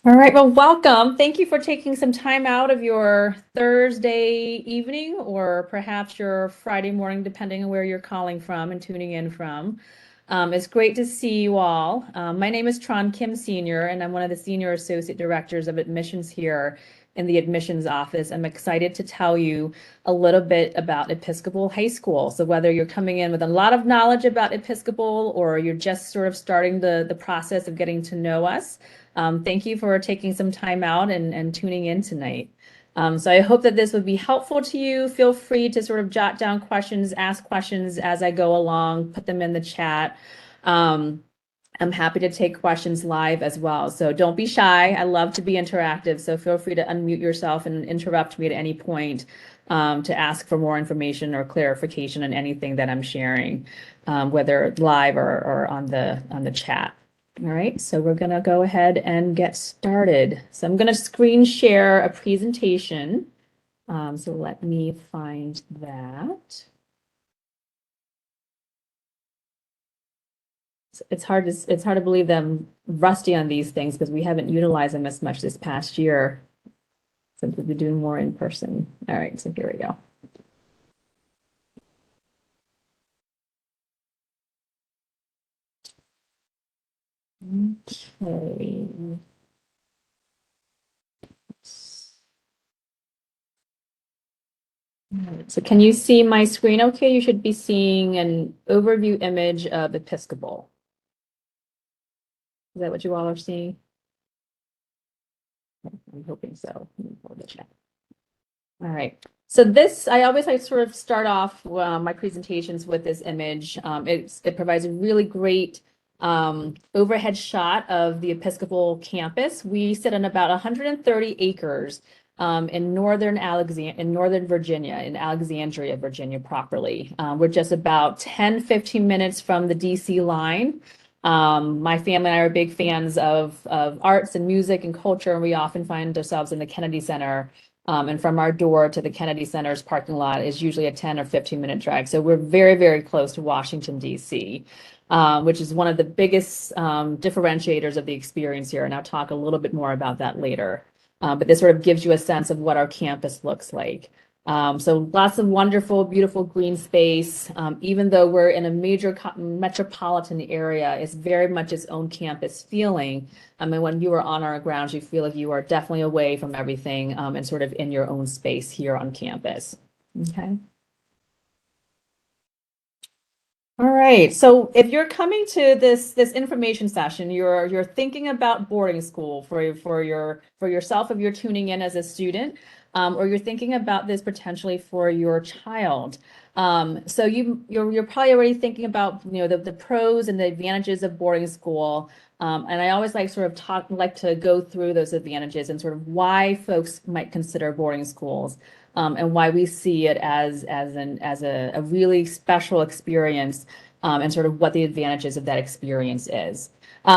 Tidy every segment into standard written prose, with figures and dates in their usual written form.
All right, well, welcome. Thank you for taking some time out of your Thursday evening or perhaps your Friday morning, depending on where you're calling from and tuning in from. It's great to see you all. My name is Tron Kim Sr., and I'm one of the Senior Associate Directors of Admissions here in the admissions office. I'm excited to tell you a little bit about Episcopal High School. So whether you're coming in with a lot of knowledge about Episcopal or you're just sort of starting the process of getting to know us, thank you for taking some time out and tuning in tonight. So I hope that this would be helpful to you. Feel free to sort of jot down questions, ask questions as I go along, put them in the chat. I'm happy to take questions live as well. So don't be shy. I love to be interactive. So feel free to unmute yourself and interrupt me at any point to ask for more information or clarification on anything that I'm sharing, whether live or on the chat. All right, so we're going to go ahead and get started. So I'm going to screen share a presentation. So let me find that. It's hard to believe that I'm rusty on these things because we haven't utilized them as much this past year since we've been doing more in person. All right, so here we go. Okay. So can you see my screen okay? You should be seeing an overview image of Episcopal. Is that what you all are seeing? I'm hoping so. All right. So this, I always like to sort of start off my presentations with this image. It provides a really great overhead shot of the Episcopal campus. We sit on about 130 acres in northern Virginia, in Alexandria, Virginia properly. We're just about 10-15 minutes from the DC line. My family and I are big fans of arts and music and culture, and we often find ourselves in the Kennedy Center. And from our door to the Kennedy Center's parking lot is usually a 10 or 15-minute drive. So we're very, very close to Washington, D.C., which is one of the biggest differentiators of the experience here. And I'll talk a little bit more about that later. But this sort of gives you a sense of what our campus looks like. So lots of wonderful, beautiful green space. Even though we're in a major metropolitan area, it's very much its own campus feeling. I mean, when you are on our grounds, you feel like you are definitely away from everything and sort of in your own space here on campus. Okay. All right. So if you're coming to this information session, you're thinking about boarding school for yourself if you're tuning in as a student, or you're thinking about this potentially for your child. So you're probably already thinking about the pros and the advantages of boarding school. And I always like to go through those advantages and sort of why folks might consider boarding schools. And why we see it as a really special experience, and sort of what the advantages of that experience is.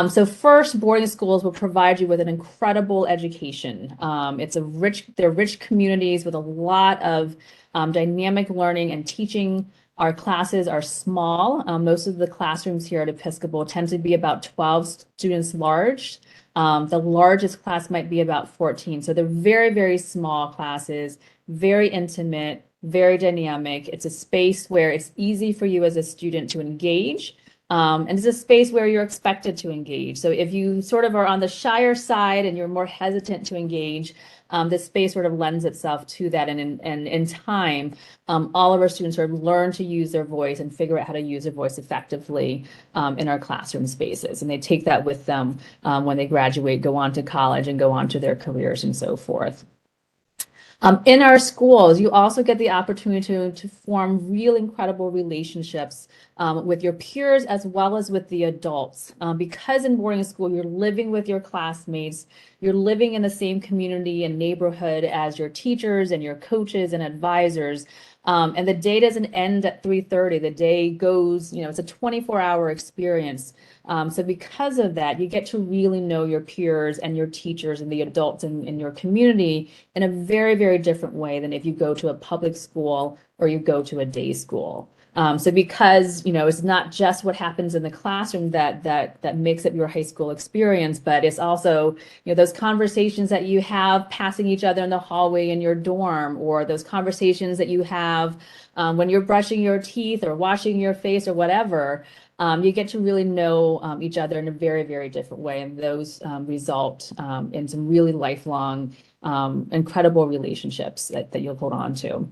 So first, boarding schools will provide you with an incredible education. They're rich communities with a lot of dynamic learning and teaching. Our classes are small. Most of the classrooms here at Episcopal tend to be about 12 students large. The largest class might be about 14. So they're very, very small classes, very intimate, very dynamic. It's a space where it's easy for you as a student to engage. And it's a space where you're expected to engage. So if you sort of are on the shyer side and you're more hesitant to engage, this space sort of lends itself to that. And in time, all of our students sort of learn to use their voice and figure out how to use their voice effectively in our classroom spaces. And they take that with them when they graduate, go on to college and go on to their careers and so forth. In our schools, you also get the opportunity to form real incredible relationships with your peers as well as with the adults. Because in boarding school, you're living with your classmates, you're living in the same community and neighborhood as your teachers and your coaches and advisors. And the day doesn't end at 3:30. The day goes, it's a 24-hour experience. So because of that, you get to really know your peers and your teachers and the adults in your community in a very, very different way than if you go to a public school or you go to a day school. So because, it's not just what happens in the classroom that makes up your high school experience, but it's also, those conversations that you have passing each other in the hallway in your dorm, or those conversations that you have when you're brushing your teeth or washing your face or whatever. You get to really know each other in a very, very different way. And those result in some really lifelong, incredible relationships that you'll hold on to.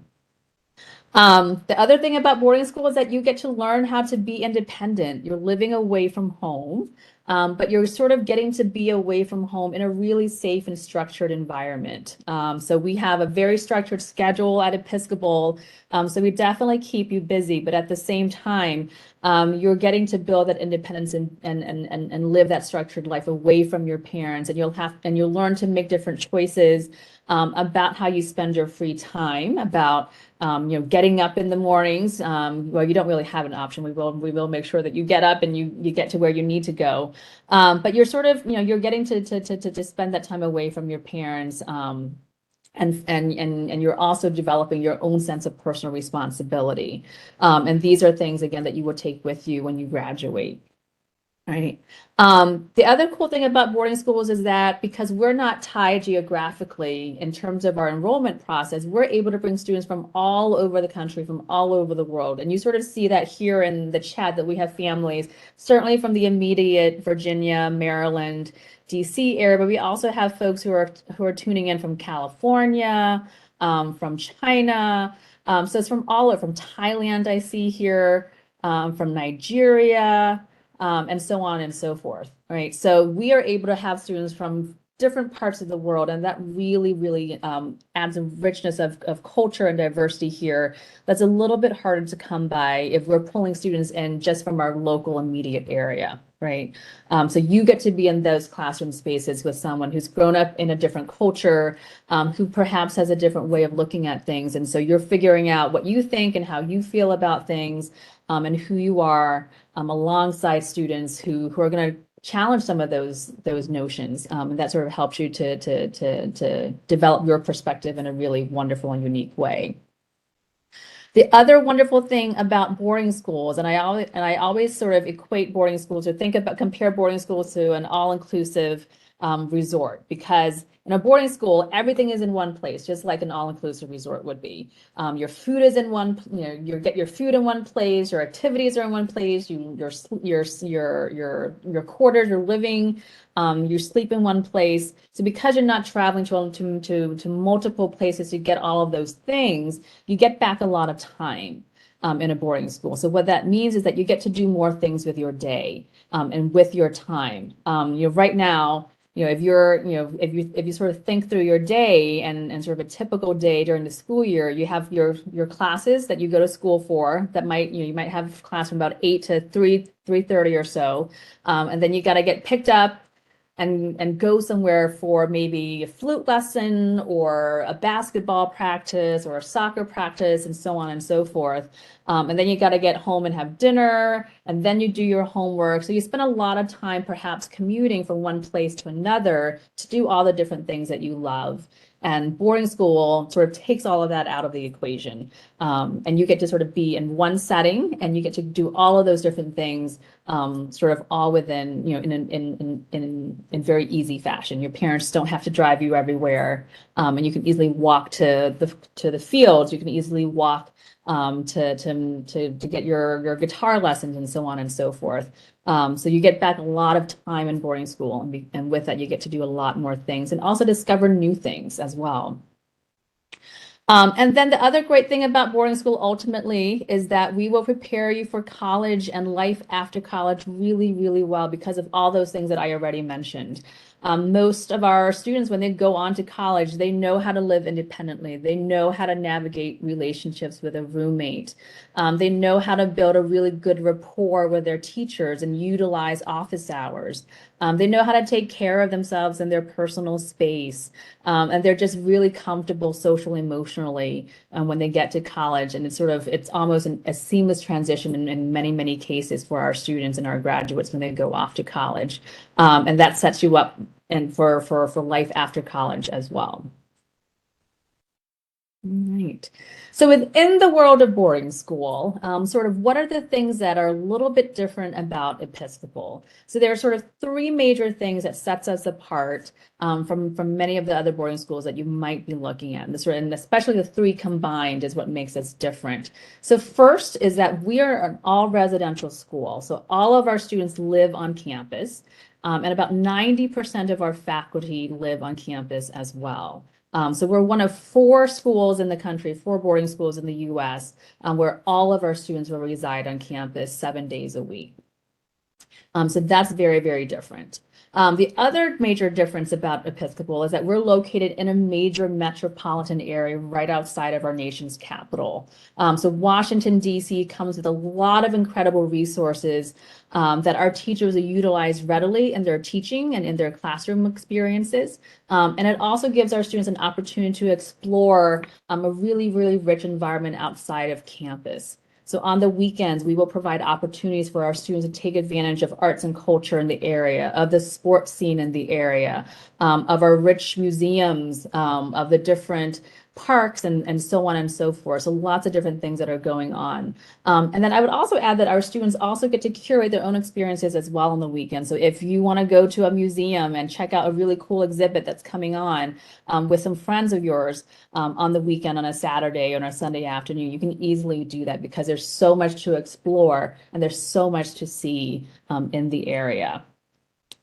The other thing about boarding school is that you get to learn how to be independent. You're living away from home, but you're sort of getting to be away from home in a really safe and structured environment. So we have a very structured schedule at Episcopal. So we definitely keep you busy, but at the same time, you're getting to build that independence and live that structured life away from your parents, and you'll learn to make different choices about how you spend your free time, about getting up in the mornings. Well, you don't really have an option. We will make sure that you get up and you get to where you need to go. But you're sort of, you're getting to spend that time away from your parents. And you're also developing your own sense of personal responsibility. And these are things, again, that you will take with you when you graduate. Right. The other cool thing about boarding schools is that because we're not tied geographically in terms of our enrollment process, we're able to bring students from all over the country, from all over the world. And you sort of see that here in the chat that we have families, certainly from the immediate Virginia, Maryland, DC area, but we also have folks who are tuning in from California, from China. So it's from all over, from Thailand, I see here, from Nigeria. And so on and so forth, right? So we are able to have students from different parts of the world, and that really, really adds a richness of culture and diversity here that's a little bit harder to come by if we're pulling students in just from our local immediate area, right? So you get to be in those classroom spaces with someone who's grown up in a different culture, who perhaps has a different way of looking at things. And so you're figuring out what you think and how you feel about things, and who you are, alongside students who are going to challenge some of those notions, and that sort of helps you to develop your perspective in a really wonderful and unique way. The other wonderful thing about boarding schools, and I always sort of equate boarding schools, or compare boarding schools to an all-inclusive resort, because in a boarding school, everything is in one place, just like an all-inclusive resort would be. Your food is in one, you get your food in one place, your activities are in one place, your quarters, your living, you sleep in one place. So because you're not traveling to multiple places to get all of those things, you get back a lot of time in a boarding school. So what that means is that you get to do more things with your day, and with your time. Right now, if you sort of think through your day and sort of a typical day during the school year, you have your classes that you go to school for that you might have class from about 8 to 3:30 or so. And then you got to get picked up and go somewhere for maybe a flute lesson or a basketball practice or a soccer practice and so on and so forth. And then you got to get home and have dinner, and then you do your homework. So you spend a lot of time perhaps commuting from one place to another to do all the different things that you love. And boarding school sort of takes all of that out of the equation. And you get to sort of be in one setting, and you get to do all of those different things, sort of all within, in very easy fashion. Your parents don't have to drive you everywhere, and you can easily walk to the fields. You can easily walk to get your guitar lessons and so on and so forth. So you get back a lot of time in boarding school, and with that, you get to do a lot more things and also discover new things as well. And then the other great thing about boarding school ultimately is that we will prepare you for college and life after college really, really well because of all those things that I already mentioned. Most of our students, when they go on to college, they know how to live independently. They know how to navigate relationships with a roommate. They know how to build a really good rapport with their teachers and utilize office hours. They know how to take care of themselves in their personal space. And they're just really comfortable socially, emotionally when they get to college. And it's almost a seamless transition in many, many cases for our students and our graduates when they go off to college. And that sets you up and for life after college as well. Right. So within the world of boarding school, sort of what are the things that are a little bit different about Episcopal? So there are sort of three major things that sets us apart from many of the other boarding schools that you might be looking at. And especially the three combined is what makes us different. So first is that we are an all residential school. So all of our students live on campus, and about 90% of our faculty live on campus as well. So we're one of four schools in the country, four boarding schools in the US, where all of our students will reside on campus 7 days a week. So that's very, very different. The other major difference about Episcopal is that we're located in a major metropolitan area right outside of our nation's capital. So Washington, D.C. comes with a lot of incredible resources that our teachers utilize readily in their teaching and in their classroom experiences. And it also gives our students an opportunity to explore a really, really rich environment outside of campus. So on the weekends, we will provide opportunities for our students to take advantage of arts and culture in the area, of the sports scene in the area, of our rich museums, of the different parks and so on and so forth. So lots of different things that are going on. And then I would also add that our students also get to curate their own experiences as well on the weekend. So if you want to go to a museum and check out a really cool exhibit that's coming on with some friends of yours on the weekend on a Saturday or on a Sunday afternoon, you can easily do that because there's so much to explore and there's so much to see in the area.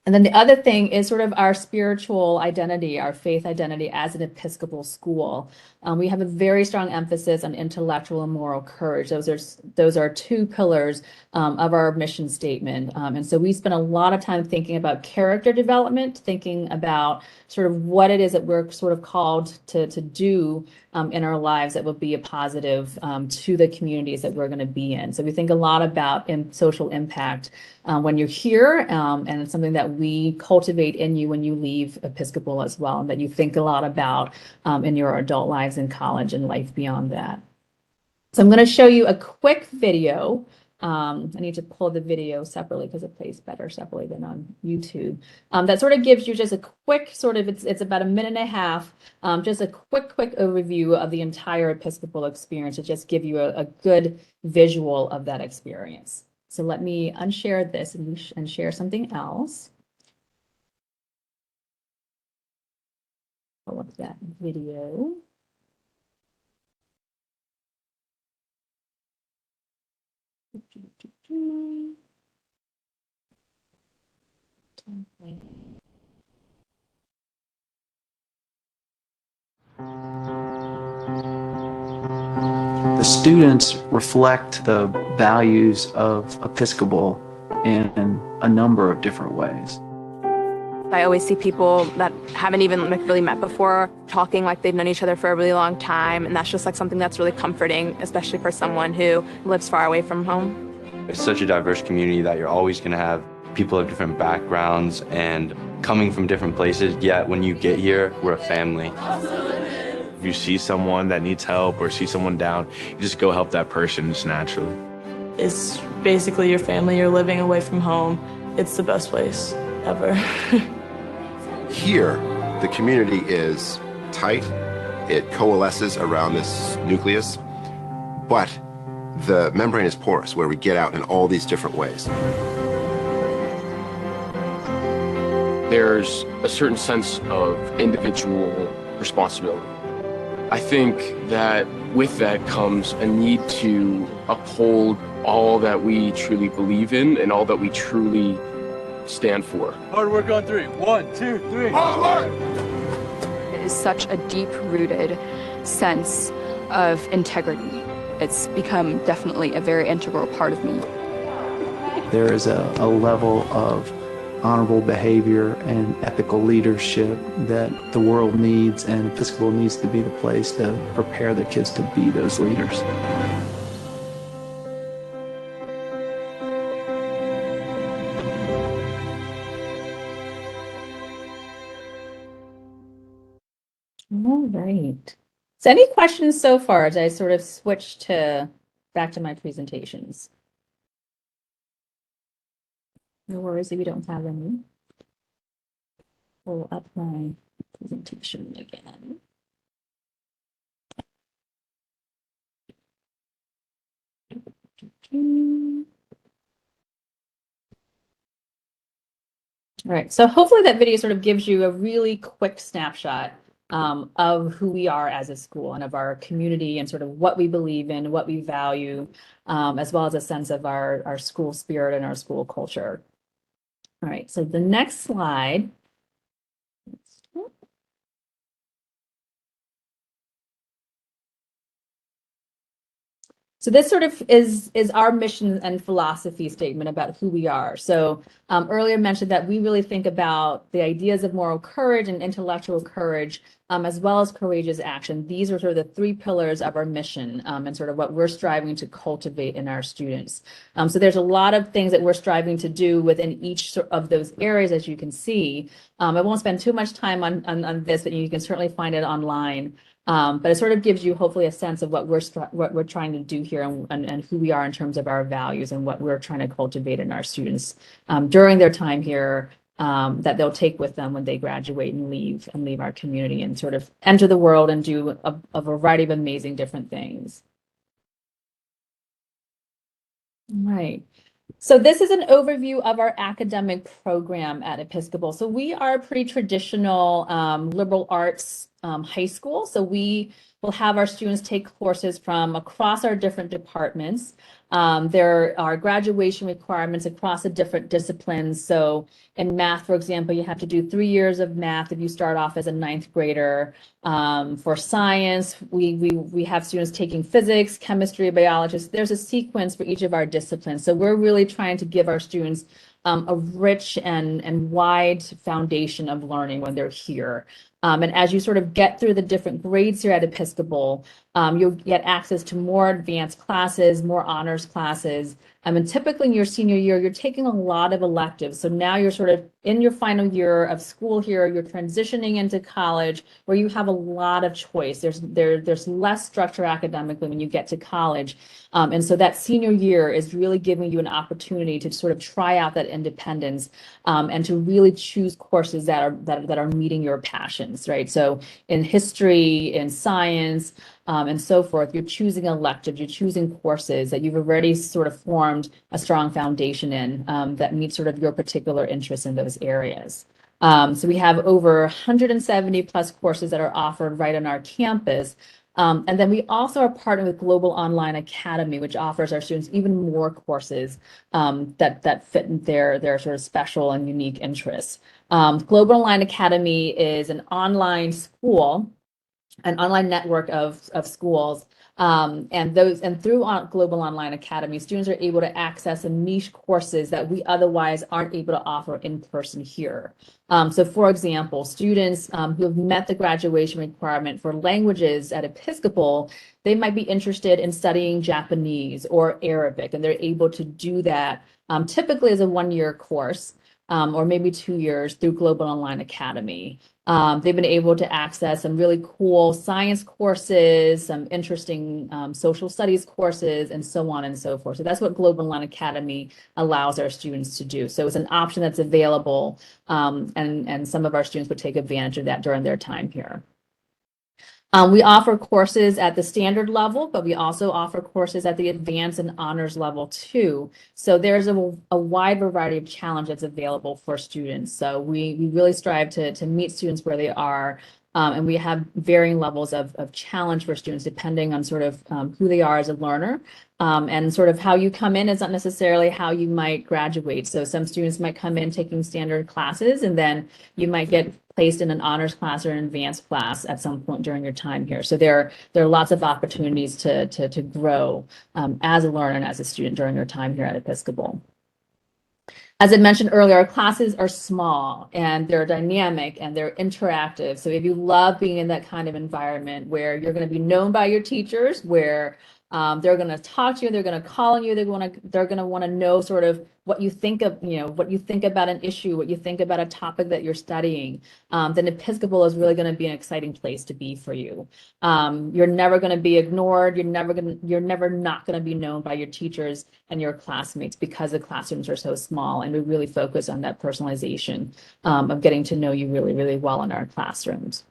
And then the other thing is sort of our spiritual identity, our faith identity as an Episcopal school. We have a very strong emphasis on intellectual and moral courage. Those are two pillars of our mission statement. And so we spend a lot of time thinking about character development, thinking about sort of what it is that we're sort of called to do in our lives that will be a positive to the communities that we're going to be in. So we think a lot about social impact when you're here, and it's something that we cultivate in you when you leave Episcopal as well, and that you think a lot about in your adult lives in college and life beyond that. So I'm going to show you a quick video. I need to pull the video separately because it plays better separately than on YouTube. That sort of gives you just a quick sort of, it's about a minute and a half, just a quick overview of the entire Episcopal experience to just give you a good visual of that experience. So let me unshare this and share something else. Pull up that video. The students reflect the values of Episcopal in a number of different ways. I always see people that haven't even really met before talking like they've known each other for a really long time, and that's just like something that's really comforting, especially for someone who lives far away from home. It's such a diverse community that you're always going to have people of different backgrounds and coming from different places, yet when you get here, we're a family. If you see someone that needs help or see someone down, you just go help that person just naturally. It's basically your family. You're living away from home. It's the best place ever. Here, the community is tight. It coalesces around this nucleus, but the membrane is porous, where we get out in all these different ways. There's a certain sense of individual responsibility. I think that with that comes a need to uphold all that we truly believe in and all that we truly stand for. Hard work on three. 1, 2, 3. Hard work! It is such a deep-rooted sense of integrity. It's become definitely a very integral part of me. There is a level of honorable behavior and ethical leadership that the world needs, and Episcopal needs to be the place to prepare the kids to be those leaders. All right. So any questions so far as I sort of switch back to my presentations? No worries if you don't have any. Pull up my presentation again. All right, so hopefully that video sort of gives you a really quick snapshot of who we are as a school and of our community and sort of what we believe in, what we value, as well as a sense of our school spirit and our school culture. All right, so the next slide. So this sort of is our mission and philosophy statement about who we are. So earlier mentioned that we really think about the ideas of moral courage and intellectual courage, as well as courageous action. These are sort of the three pillars of our mission and sort of what we're striving to cultivate in our students. So there's a lot of things that we're striving to do within each of those areas, as you can see. I won't spend too much time on this, but you can certainly find it online. But it sort of gives you hopefully a sense of what we're trying to do here and who we are in terms of our values and what we're trying to cultivate in our students during their time here that they'll take with them when they graduate and leave our community and sort of enter the world and do a variety of amazing different things. All right. So this is an overview of our academic program at Episcopal. So we are a pretty traditional liberal arts high school. So we will have our students take courses from across our different departments. There are graduation requirements across the different disciplines. So in math, for example, you have to do 3 years of math if you start off as a 9th grader. For science, we have students taking physics, chemistry, biology. There's a sequence for each of our disciplines. So we're really trying to give our students a rich and wide foundation of learning when they're here. And as you sort of get through the different grades here at Episcopal, you'll get access to more advanced classes, more honors classes. And typically in your senior year, you're taking a lot of electives. So now you're sort of in your final year of school here, you're transitioning into college where you have a lot of choice. There's less structure academically when you get to college. And so that senior year is really giving you an opportunity to sort of try out that independence and to really choose courses that are meeting your passions, right? So in history, in science, and so forth, you're choosing electives, you're choosing courses that you've already sort of formed a strong foundation in that meets sort of your particular interests in those areas. So we have over 170 plus courses that are offered right on our campus. And then we also are partnered with Global Online Academy, which offers our students even more courses that fit in their sort of special and unique interests. Global Online Academy is an online school, an online network of schools. And through Global Online Academy, students are able to access some niche courses that we otherwise aren't able to offer in person here. So for example, students who have met the graduation requirement for languages at Episcopal, they might be interested in studying Japanese or Arabic, and they're able to do that typically as a 1-year course or maybe 2 years through Global Online Academy. They've been able to access some really cool science courses, some interesting social studies courses, and so on and so forth. So that's what Global Online Academy allows our students to do. So it's an option that's available, and some of our students would take advantage of that during their time here. We offer courses at the standard level, but we also offer courses at the advanced and honors level too. So there's a wide variety of challenge that's available for students. So we really strive to meet students where they are. And we have varying levels of challenge for students depending on sort of who they are as a learner. And sort of how you come in is not necessarily how you might graduate. So some students might come in taking standard classes, and then you might get placed in an honors class or an advanced class at some point during your time here. So there are lots of opportunities to grow as a learner and as a student during your time here at Episcopal. As I mentioned earlier, our classes are small and they're dynamic and they're interactive. So if you love being in that kind of environment where you're going to be known by your teachers, where they're going to talk to you, they're going to call on you, they're going to want to know sort of what you think of, what you think about an issue, what you think about a topic that you're studying, then Episcopal is really going to be an exciting place to be for you. You're never going to be ignored. You're never not going to be known by your teachers and your classmates because the classrooms are so small, and we really focus on that personalization of getting to know you really, really well in our classrooms.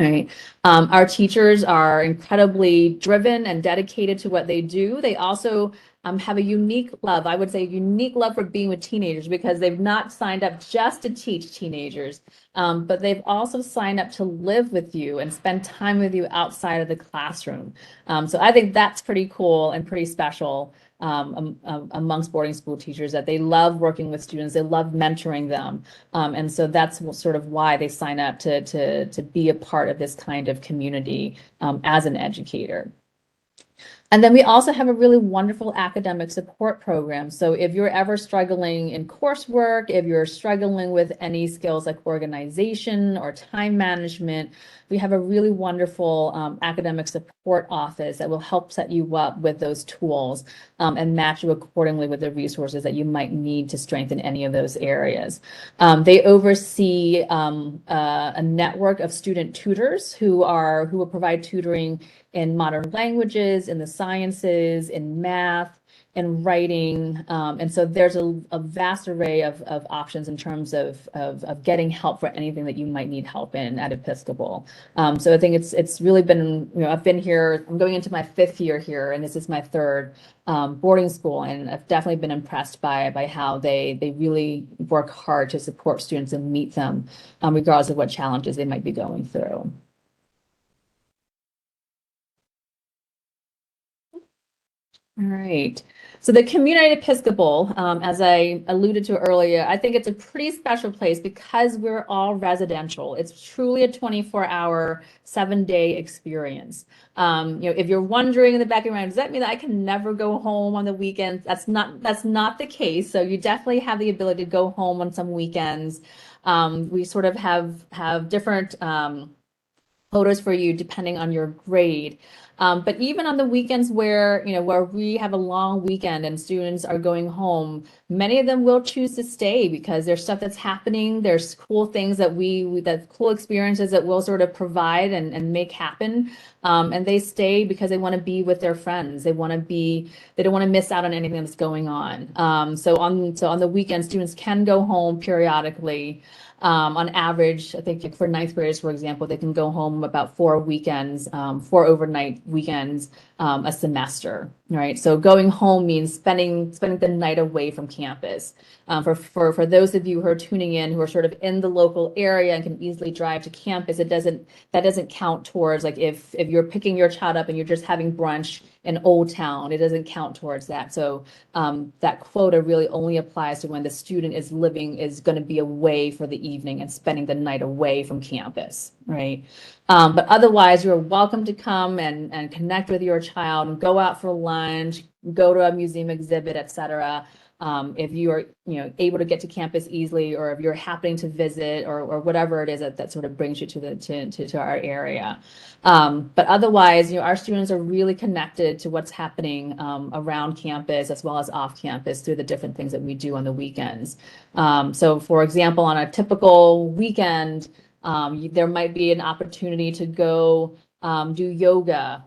Right. Our teachers are incredibly driven and dedicated to what they do. They also have a unique love, I would say, unique love for being with teenagers, because they've not signed up just to teach teenagers, but they've also signed up to live with you and spend time with you outside of the classroom. So I think that's pretty cool and pretty special amongst boarding school teachers, that they love working with students, they love mentoring them. And so that's sort of why they sign up to be a part of this kind of community as an educator. And then we also have a really wonderful academic support program. So if you're ever struggling in coursework, if you're struggling with any skills like organization or time management, we have a really wonderful academic support office that will help set you up with those tools and match you accordingly with the resources that you might need to strengthen any of those areas. They oversee a network of student tutors who will provide tutoring in modern languages, in the sciences, in math, in writing. And so there's a vast array of options in terms of getting help for anything that you might need help in at Episcopal. So I think it's really been, I've been here, I'm going into my 5th year here, and this is my 3rd boarding school, and I've definitely been impressed by how they really work hard to support students and meet them regardless of what challenges they might be going through. All right. So the community Episcopal, as I alluded to earlier, I think it's a pretty special place because we're all residential. It's truly a 24-hour, 7-day experience. If you're wondering in the back of your mind, does that mean that I can never go home on the weekends? That's not the case. So you definitely have the ability to go home on some weekends. We sort of have different quotas for you depending on your grade. But even on the weekends where we have a long weekend and students are going home, many of them will choose to stay because there's stuff that's happening. There's cool things that cool experiences that we'll sort of provide and make happen. And they stay because they want to be with their friends. They don't want to miss out on anything that's going on. So on the weekends, students can go home periodically. On average, I think for 9th graders, for example, they can go home about 4 weekends, 4 overnight weekends a semester, right? So going home means spending the night away from campus. For those of you who are tuning in, who are sort of in the local area and can easily drive to campus, that doesn't count towards, like, if you're picking your child up and you're just having brunch in Old Town, it doesn't count towards that. So that quota really only applies to when the student is going to be away for the evening and spending the night away from campus, right? But otherwise, you're welcome to come and connect with your child and go out for lunch, go to a museum exhibit, etc. If you are able to get to campus easily, or if you're happening to visit, or whatever it is that sort of brings you to our area. But otherwise, our students are really connected to what's happening around campus as well as off campus through the different things that we do on the weekends. So for example, on a typical weekend, there might be an opportunity to go do yoga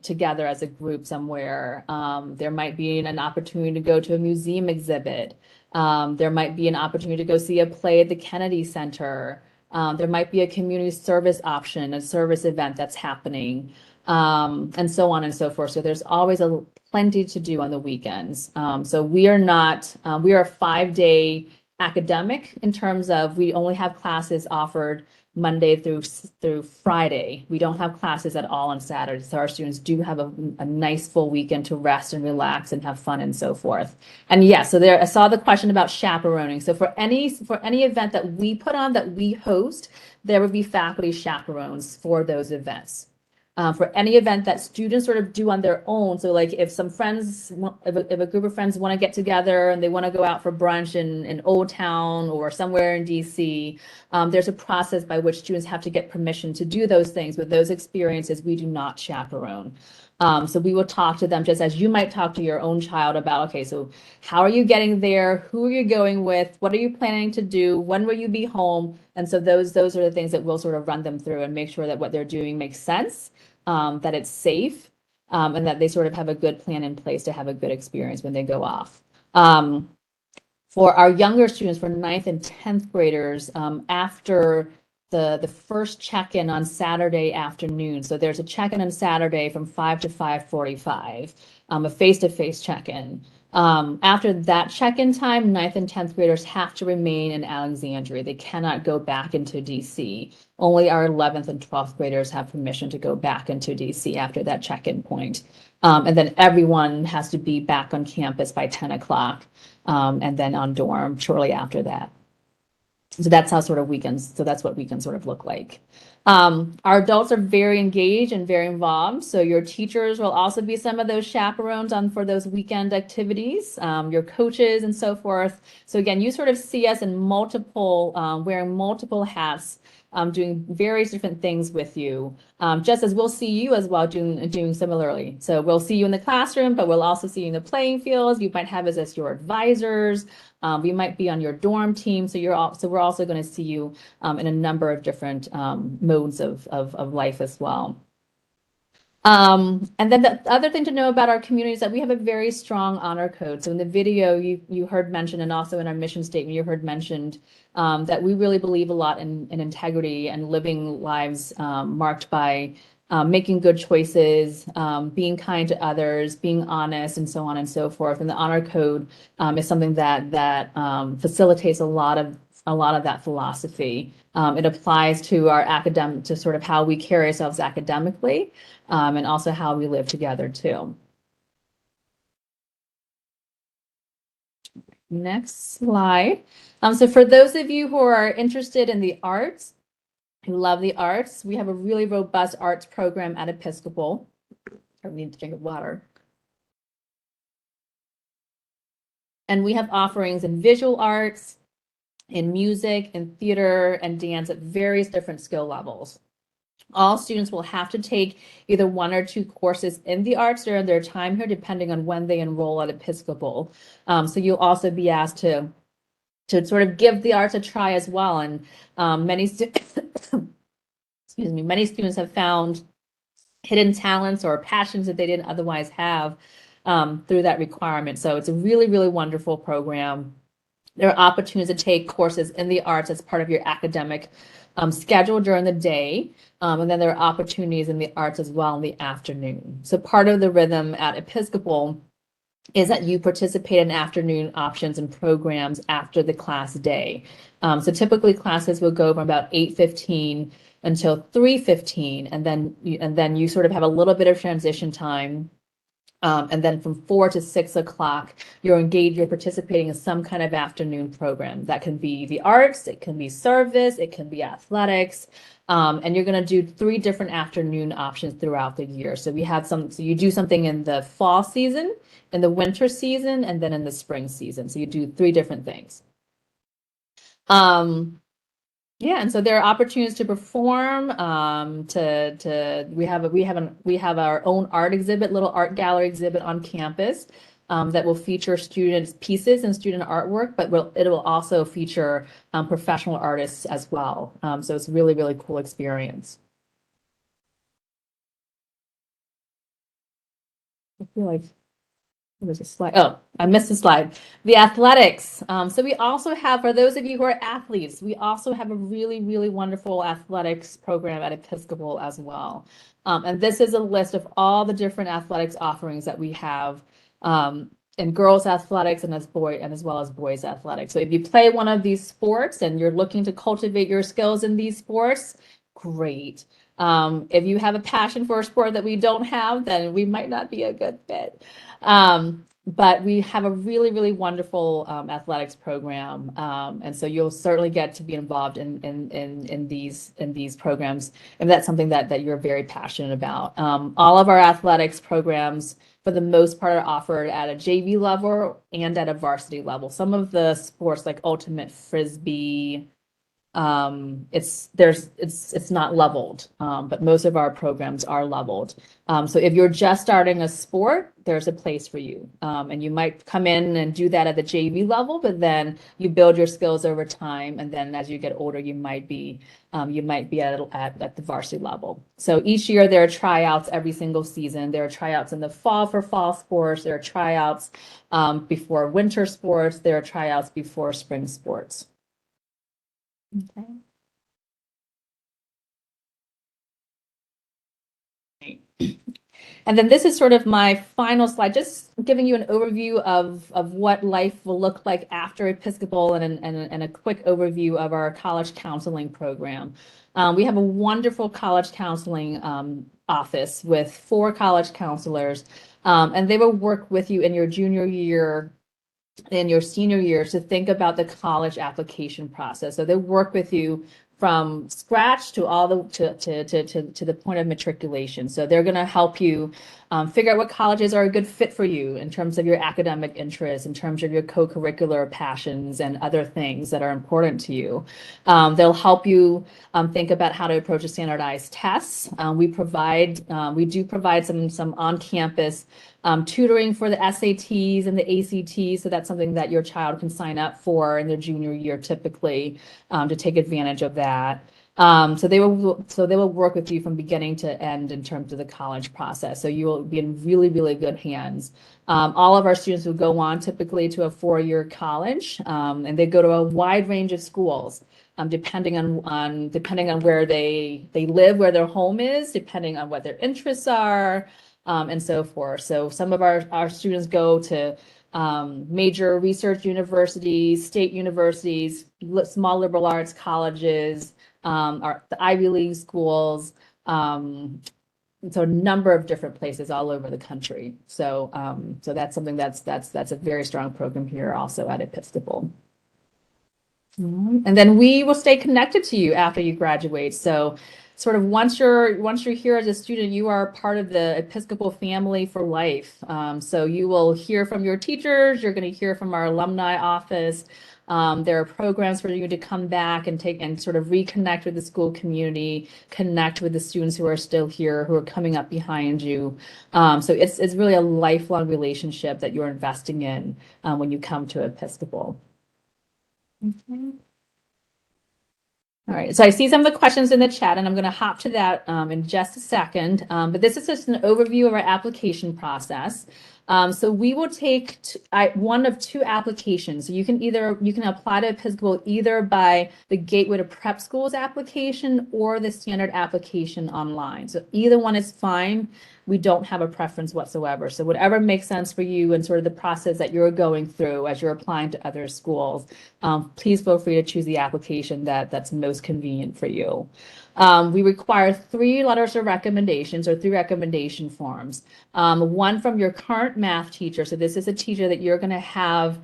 together as a group somewhere. There might be an opportunity to go to a museum exhibit. There might be an opportunity to go see a play at the Kennedy Center. There might be a community service option, a service event that's happening, and so on and so forth. So there's always plenty to do on the weekends. So we are a 5-day academic in terms of we only have classes offered Monday through Friday. We don't have classes at all on Saturday. So our students do have a nice full weekend to rest and relax and have fun and so forth. And yes, so there, I saw the question about chaperoning. So for any event that we put on, that we host, there would be faculty chaperones for those events. For any event that students sort of do on their own. So like if some friends, if a group of friends want to get together and they want to go out for brunch in Old Town or somewhere in DC, there's a process by which students have to get permission to do those things. But those experiences, we do not chaperone. So we will talk to them just as you might talk to your own child about, okay, so how are you getting there? Who are you going with? What are you planning to do? When will you be home? And so those are the things that we'll sort of run them through and make sure that what they're doing makes sense, that it's safe, and that they sort of have a good plan in place to have a good experience when they go off. For our younger students, for 9th and 10th graders, after the first check-in on Saturday afternoon. So there's a check-in on Saturday from 5 to 5:45, a face-to-face check-in. After that check-in time, 9th and 10th graders have to remain in Alexandria. They cannot go back into DC. Only our 11th and 12th graders have permission to go back into DC after that check-in point. And then everyone has to be back on campus by 10 o'clock, and then on dorm shortly after that. So that's how sort of weekends, so that's what weekends sort of look like. Our adults are very engaged and very involved. So your teachers will also be some of those chaperones for those weekend activities, your coaches and so forth. So again, you sort of see us in multiple, wearing multiple hats, doing various different things with you, just as we'll see you as well doing similarly. So we'll see you in the classroom, but we'll also see you in the playing fields. You might have us as your advisors. We might be on your dorm team. So we're also going to see you in a number of different modes of life as well. And then the other thing to know about our community is that we have a very strong honor code. So in the video you heard mentioned, and also in our mission statement you heard mentioned, that we really believe a lot in integrity and living lives marked by making good choices, being kind to others, being honest, and so on and so forth. And the honor code is something that facilitates a lot of that philosophy. It applies to our to sort of how we carry ourselves academically, and also how we live together too. Next slide. So for those of you who are interested in the arts, who love the arts, we have a really robust arts program at Episcopal. I need to drink of water. And we have offerings in visual arts, in music, in theater, and dance at various different skill levels. All students will have to take either 1 or 2 courses in the arts during their time here, depending on when they enroll at Episcopal. So you'll also be asked to sort of give the arts a try as well. And many students have found hidden talents or passions that they didn't otherwise have through that requirement. So it's a really, really wonderful program. There are opportunities to take courses in the arts as part of your academic schedule during the day. And then there are opportunities in the arts as well in the afternoon. So part of the rhythm at Episcopal is that you participate in afternoon options and programs after the class day. So typically classes will go from about 8:15 until 3:15, and then you sort of have a little bit of transition time. And then from 4 to 6 o'clock, you're participating in some kind of afternoon program. That can be the arts, it can be service, it can be athletics. And you're going to do 3 different afternoon options throughout the year. So you do something in the fall season, in the winter season, and then in the spring season. So you do 3 different things. Yeah, and so there are opportunities to perform. We have our own art exhibit, little art gallery exhibit on campus that will feature students' pieces and student artwork, but it will also feature professional artists as well. So it's a really, really cool experience. I feel like there's a slide. Oh, I missed a slide. The athletics. So we also have, for those of you who are athletes, we also have a really, really wonderful athletics program at Episcopal as well. And this is a list of all the different athletics offerings that we have in girls athletics and as well as boys athletics. So if you play one of these sports and you're looking to cultivate your skills in these sports, great. If you have a passion for a sport that we don't have, then we might not be a good fit. But we have a really, really wonderful athletics program, and so you'll certainly get to be involved in these programs if that's something that you're very passionate about. All of our athletics programs, for the most part, are offered at a JV level and at a varsity level. Some of the sports like ultimate frisbee, it's not leveled, but most of our programs are leveled. So if you're just starting a sport, there's a place for you. And you might come in and do that at the JV level, but then you build your skills over time. And then as you get older, you might be at the varsity level. So each year there are tryouts every single season. There are tryouts in the fall for fall sports. There are tryouts before winter sports. There are tryouts before spring sports. Okay. And then this is sort of my final slide, just giving you an overview of what life will look like after Episcopal and a quick overview of our college counseling program. We have a wonderful college counseling office with 4 college counselors, and they will work with you in your junior year and your senior year to think about the college application process. So they work with you from scratch to all the to the point of matriculation. So they're going to help you figure out what colleges are a good fit for you in terms of your academic interests, in terms of your co-curricular passions and other things that are important to you. They'll help you think about how to approach a standardized tests. We do provide some on-campus tutoring for the SATs and the ACTs, so that's something that your child can sign up for in their junior year typically to take advantage of that. So they will work with you from beginning to end in terms of the college process. So you will be in really, really good hands. All of our students will go on typically to a 4-year college, and they go to a wide range of schools. Depending on where they live, where their home is, depending on what their interests are, and so forth. So some of our students go to major research universities, state universities, small liberal arts colleges, the Ivy League schools, so a number of different places all over the country. So so that's something that's a very strong program here also at Episcopal. And then we will stay connected to you after you graduate. So sort of once you're here as a student, you are part of the Episcopal family for life. So you will hear from your teachers, you're going to hear from our alumni office. There are programs for you to come back and sort of reconnect with the school community, connect with the students who are still here, who are coming up behind you. So it's really a lifelong relationship that you're investing in when you come to Episcopal. Okay. All right, so I see some of the questions in the chat, and I'm going to hop to that in just a second. But this is just an overview of our application process. So we will take one of 2 applications. So you can apply to Episcopal either by the Gateway to Prep Schools application or the standard application online. So either one is fine. We don't have a preference whatsoever. So whatever makes sense for you and sort of the process that you're going through as you're applying to other schools, please feel free to choose the application that's most convenient for you. We require 3 letters of recommendations or 3 recommendation forms. One from your current math teacher. So this is a teacher that you're going to have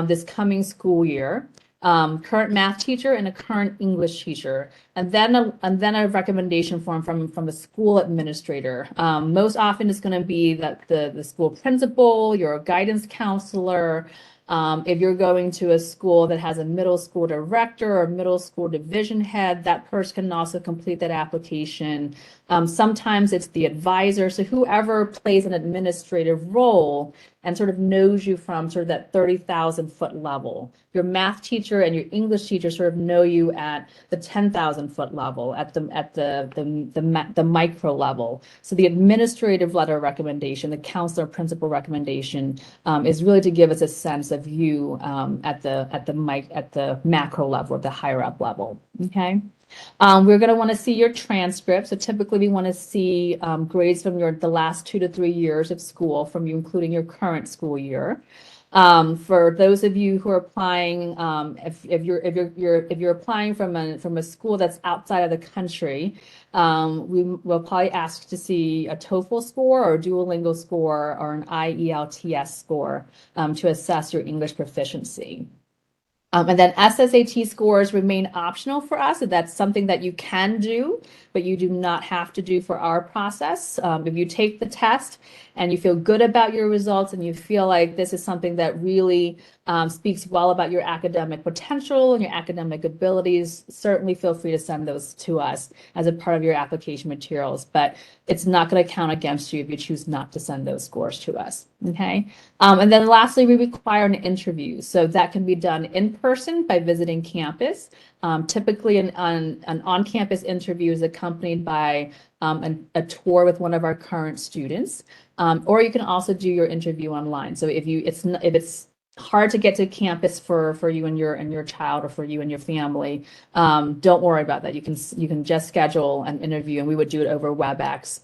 this coming school year. Current math teacher and a current English teacher, and then a recommendation form from a school administrator. Most often it's going to be the school principal, your guidance counselor. If you're going to a school that has a middle school director or middle school division head, that person can also complete that application. Sometimes it's the advisor, so whoever plays an administrative role and sort of knows you from sort of that 30,000-foot level. Your math teacher and your English teacher sort of know you at the 10,000-foot level, at the micro level. So the administrative letter recommendation, the counselor principal recommendation, is really to give us a sense of you at the macro level, at the higher up level. Okay. We're going to want to see your transcript. So typically we want to see grades from the last 2 to 3 years of school from you, including your current school year. For those of you who are applying, if you're applying from a school that's outside of the country, we will probably ask to see a TOEFL score or a Duolingo score or an IELTS score to assess your English proficiency. And then SSAT scores remain optional for us. So that's something that you can do, but you do not have to do for our process. If you take the test and you feel good about your results and you feel like this is something that really speaks well about your academic potential and your academic abilities, certainly feel free to send those to us as a part of your application materials. But it's not going to count against you if you choose not to send those scores to us. Okay. And then lastly, we require an interview. So that can be done in person by visiting campus. Typically an on-campus interview is accompanied by a tour with one of our current students, or you can also do your interview online. So if it's hard to get to campus for you and your child, or for you and your family, don't worry about that. You can just schedule an interview, and we would do it over WebEx,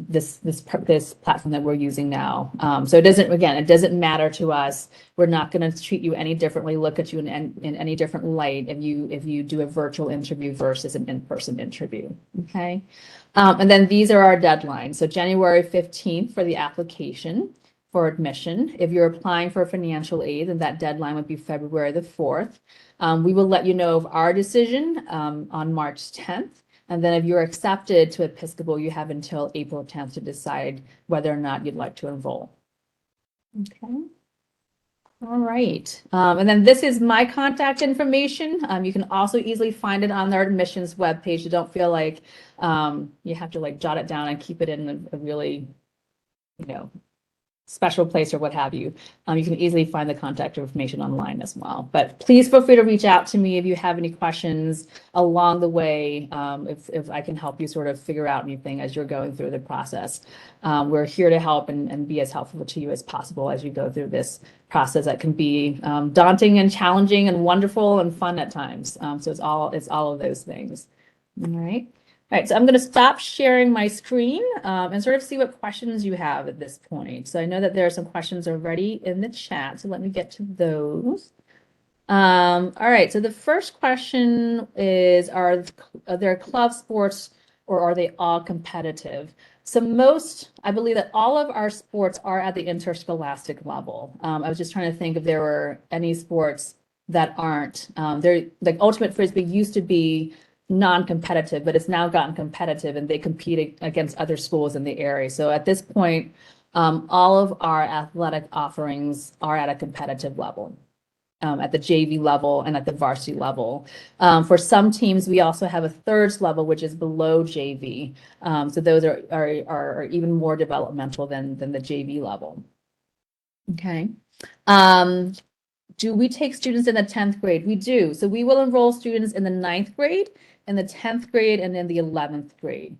this platform that we're using now. So it doesn't matter to us. We're not going to treat you any differently, look at you in any different light if you do a virtual interview versus an in-person interview. Okay, and then these are our deadlines. So January 15th for the application for admission. If you're applying for financial aid, then that deadline would be February the 4th. We will let you know of our decision on March 10th. And then if you're accepted to Episcopal, you have until April 10th to decide whether or not you'd like to enroll. Okay. All right. And then this is my contact information. You can also easily find it on our admissions webpage. You don't feel like you have to like jot it down and keep it in a really, special place or what have you. You can easily find the contact information online as well. But please feel free to reach out to me if you have any questions along the way, if I can help you sort of figure out anything as you're going through the process. We're here to help and be as helpful to you as possible as you go through this process that can be daunting and challenging and wonderful and fun at times. So it's all of those things. All right. All right, so I'm going to stop sharing my screen and sort of see what questions you have at this point. So I know that there are some questions already in the chat, so let me get to those. All right, so the first question is, are there club sports or are they all competitive? So I believe that all of our sports are at the interscholastic level. I was just trying to think if there were any sports that aren't. Like Ultimate Frisbee used to be non-competitive, but it's now gotten competitive, and they compete against other schools in the area. So at this point, all of our athletic offerings are at a competitive level, at the JV level and at the varsity level. For some teams, we also have a thirds level, which is below JV. So those are even more developmental than the JV level. Okay. Do we take students in the 10th grade? We do. So we will enroll students in the 9th grade, in the 10th grade, and in the 11th grade.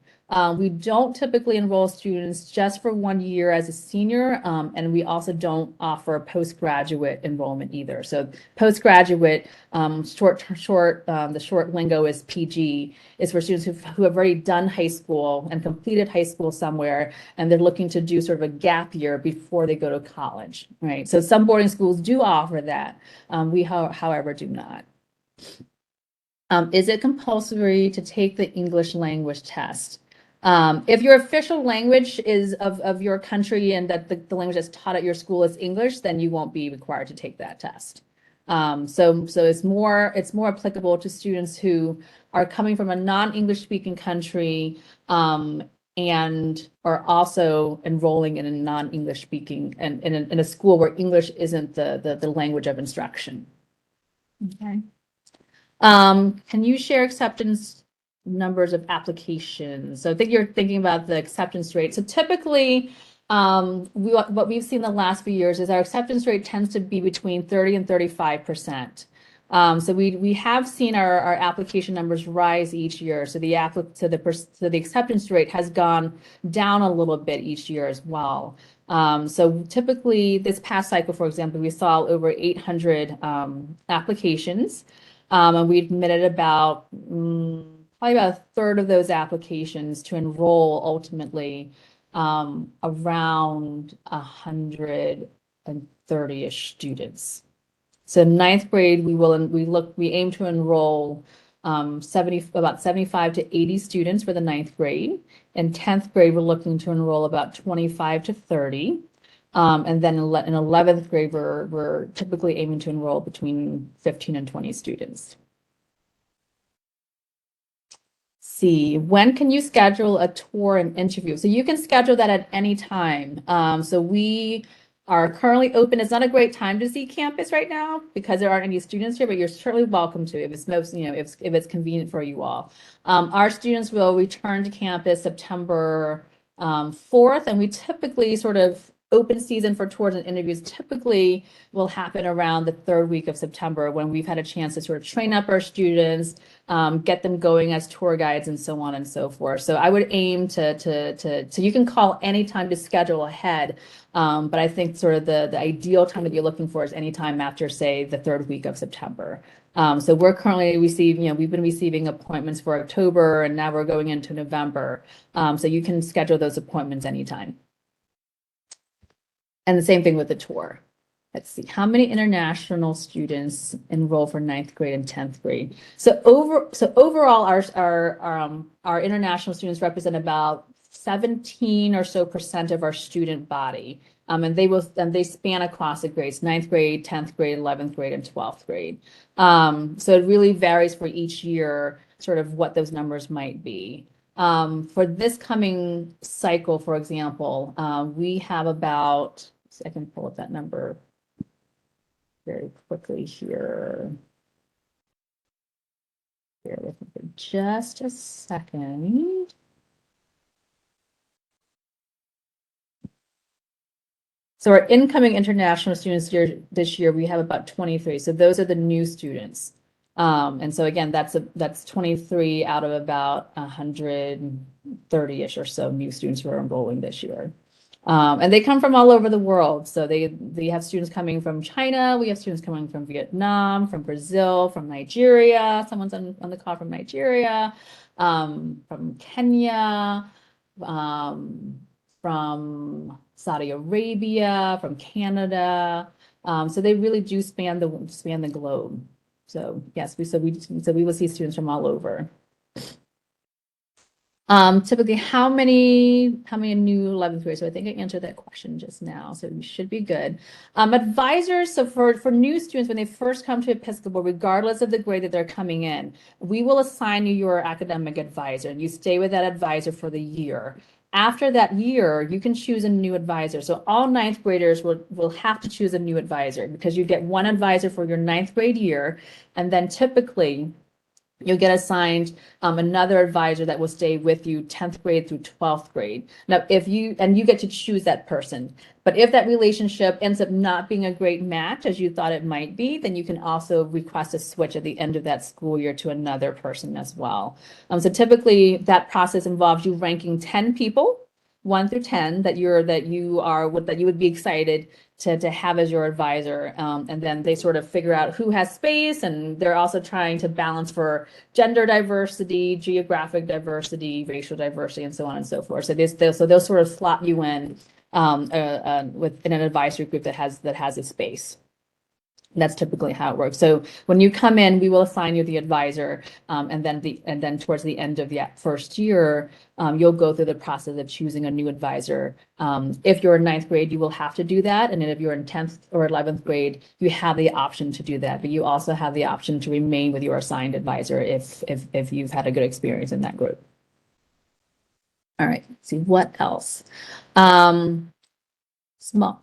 We don't typically enroll students just for 1 year as a senior, and we also don't offer postgraduate enrollment either. So postgraduate, the short lingo is PG, is for students who have already done high school and completed high school somewhere, and they're looking to do sort of a gap year before they go to college, right? So some boarding schools do offer that. We, however, do not. Is it compulsory to take the English language test? If your official language is of your country and that the language that's taught at your school is English, then you won't be required to take that test. So it's more applicable to students who are coming from a non-English speaking country and are also enrolling in a non-English speaking and in a school where English isn't the language of instruction. Okay. Can you share acceptance numbers of applications? So I think you're thinking about the acceptance rate. So typically, what we've seen the last few years is our acceptance rate tends to be between 30 and 35%. So we have seen our application numbers rise each year. So the acceptance rate has gone down a little bit each year as well. So typically, this past cycle, for example, we saw over 800 applications. And we admitted about probably about a third of those applications to enroll ultimately around 130-ish students. So 9th grade, we aim to enroll about 75 to 80 students for the 9th grade. In 10th grade, we're looking to enroll about 25 to 30. And then in 11th grade, we're typically aiming to enroll between 15 and 20 students. See, when can you schedule a tour and interview? So you can schedule that at any time. So we are currently open. It's not a great time to see campus right now because there aren't any students here, but you're certainly welcome to if it's if it's convenient for you all. Our students will return to campus September 4th, and we typically sort of open season for tours and interviews typically will happen around the third week of September, when we've had a chance to sort of train up our students, get them going as tour guides and so on and so forth. So I would aim so you can call anytime to schedule ahead. But I think sort of the ideal time that you're looking for is anytime after, say, the third week of September. So we're currently receiving, we've been receiving appointments for October, and now we're going into November. So you can schedule those appointments anytime. And the same thing with the tour. Let's see, how many international students enroll for 9th grade and 10th grade? So overall, our international students represent about 17% or so of our student body. And they span across the grades: 9th grade, 10th grade, 11th grade, and 12th grade. So it really varies for each year, sort of what those numbers might be. For this coming cycle, for example, we have about, I can pull up that number very quickly here. Bear with me for just a second. So our incoming international students this year, we have about 23. So those are the new students. And so again, that's 23 out of about 130-ish or so new students who are enrolling this year. And they come from all over the world. So they have students coming from China. We have students coming from Vietnam, from Brazil, from Nigeria. Someone's on the call from Nigeria, from Kenya, from Saudi Arabia, from Canada. So they really do span the globe. So yes, we will see students from all over. Typically, how many new 11th graders? So I think I answered that question just now, so you should be good. Advisors, so for new students, when they first come to Episcopal, regardless of the grade that they're coming in, we will assign you your academic advisor, and you stay with that advisor for the year. After that year, you can choose a new advisor. So all 9th graders will have to choose a new advisor, because you get one advisor for your 9th grade year, and then typically you'll get assigned another advisor that will stay with you 10th grade through 12th grade. Now, you get to choose that person. But if that relationship ends up not being a great match as you thought it might be, then you can also request a switch at the end of that school year to another person as well. So typically that process involves you ranking 10 people, 1 through 10, that you would be excited to have as your advisor. And then they sort of figure out who has space, and they're also trying to balance for gender diversity, geographic diversity, racial diversity, and so on and so forth. So they'll sort of slot you in within an advisory group that has a space. That's typically how it works. So when you come in, we will assign you the advisor, and then towards the end of the first year, you'll go through the process of choosing a new advisor. If you're in 9th grade, you will have to do that, and then if you're in 10th or 11th grade, you have the option to do that. But you also have the option to remain with your assigned advisor if you've had a good experience in that group. All right. Let's see what else.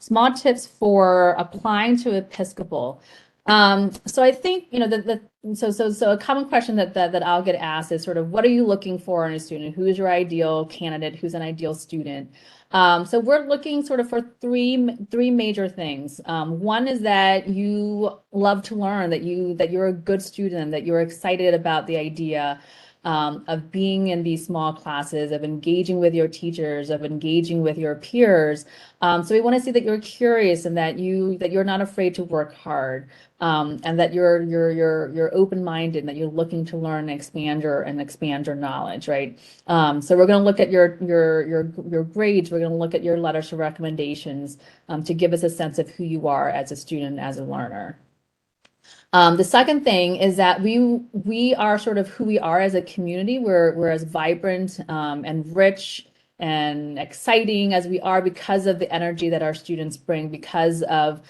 Small tips for applying to Episcopal. So I think, so a common question that I'll get asked is sort of, what are you looking for in a student? Who is your ideal candidate? Who's an ideal student? So we're looking sort of for three major things. One is that you love to learn, that you're a good student, that you're excited about the idea of being in these small classes, of engaging with your teachers, of engaging with your peers. So we want to see that you're curious, and that you're not afraid to work hard, and that you're open-minded, and that you're looking to learn and expand your knowledge, right? So we're going to look at your grades. We're going to look at your letters of recommendations to give us a sense of who you are as a student, as a learner. The second thing is that we are sort of who we are as a community. We're as vibrant and rich and exciting as we are because of the energy that our students bring, because of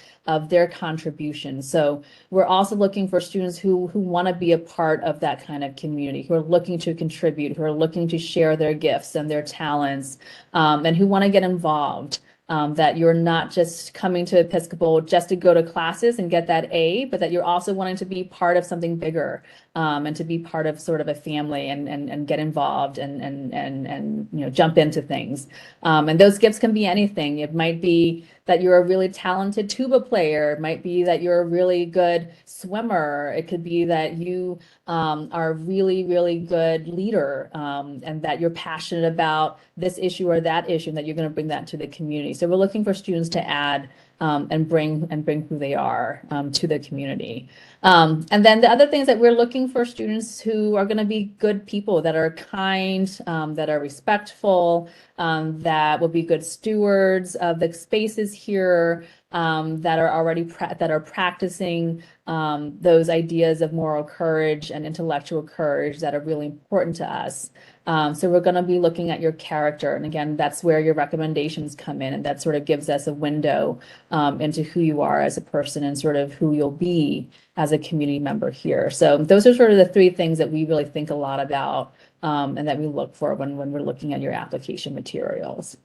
their contributions. So we're also looking for students who want to be a part of that kind of community, who are looking to contribute, who are looking to share their gifts and their talents, and who want to get involved. that you're not just coming to Episcopal just to go to classes and get that A, but that you're also wanting to be part of something bigger, and to be part of sort of a family and get involved and jump into things. And those gifts can be anything. It might be that you're a really talented tuba player. It might be that you're a really good swimmer. It could be that you are a really, really good leader, and that you're passionate about this issue or that issue, and that you're going to bring that to the community. So we're looking for students to add and bring who they are to the community. And then the other things that we're looking for students who are going to be good people, that are kind, that are respectful, that will be good stewards of the spaces here, that are already practicing those ideas of moral courage and intellectual courage that are really important to us. So we're going to be looking at your character. And again, that's where your recommendations come in. And that sort of gives us a window into who you are as a person and sort of who you'll be as a community member here. So those are sort of the three things that we really think a lot about, and that we look for when we're looking at your application materials.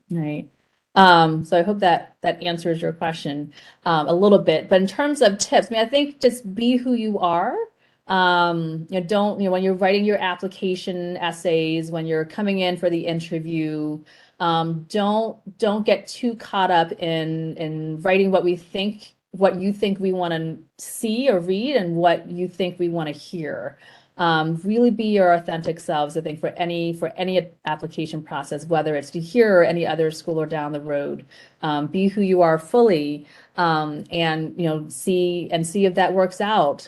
Right. So I hope that answers your question a little bit. But in terms of tips, I mean, I think just be who you are. When you're writing your application essays, when you're coming in for the interview, don't get too caught up in writing what you think we want to see or read and what you think we want to hear. Really be your authentic selves, I think, for any application process, whether it's to here or any other school or down the road. Be who you are fully, and see if that works out.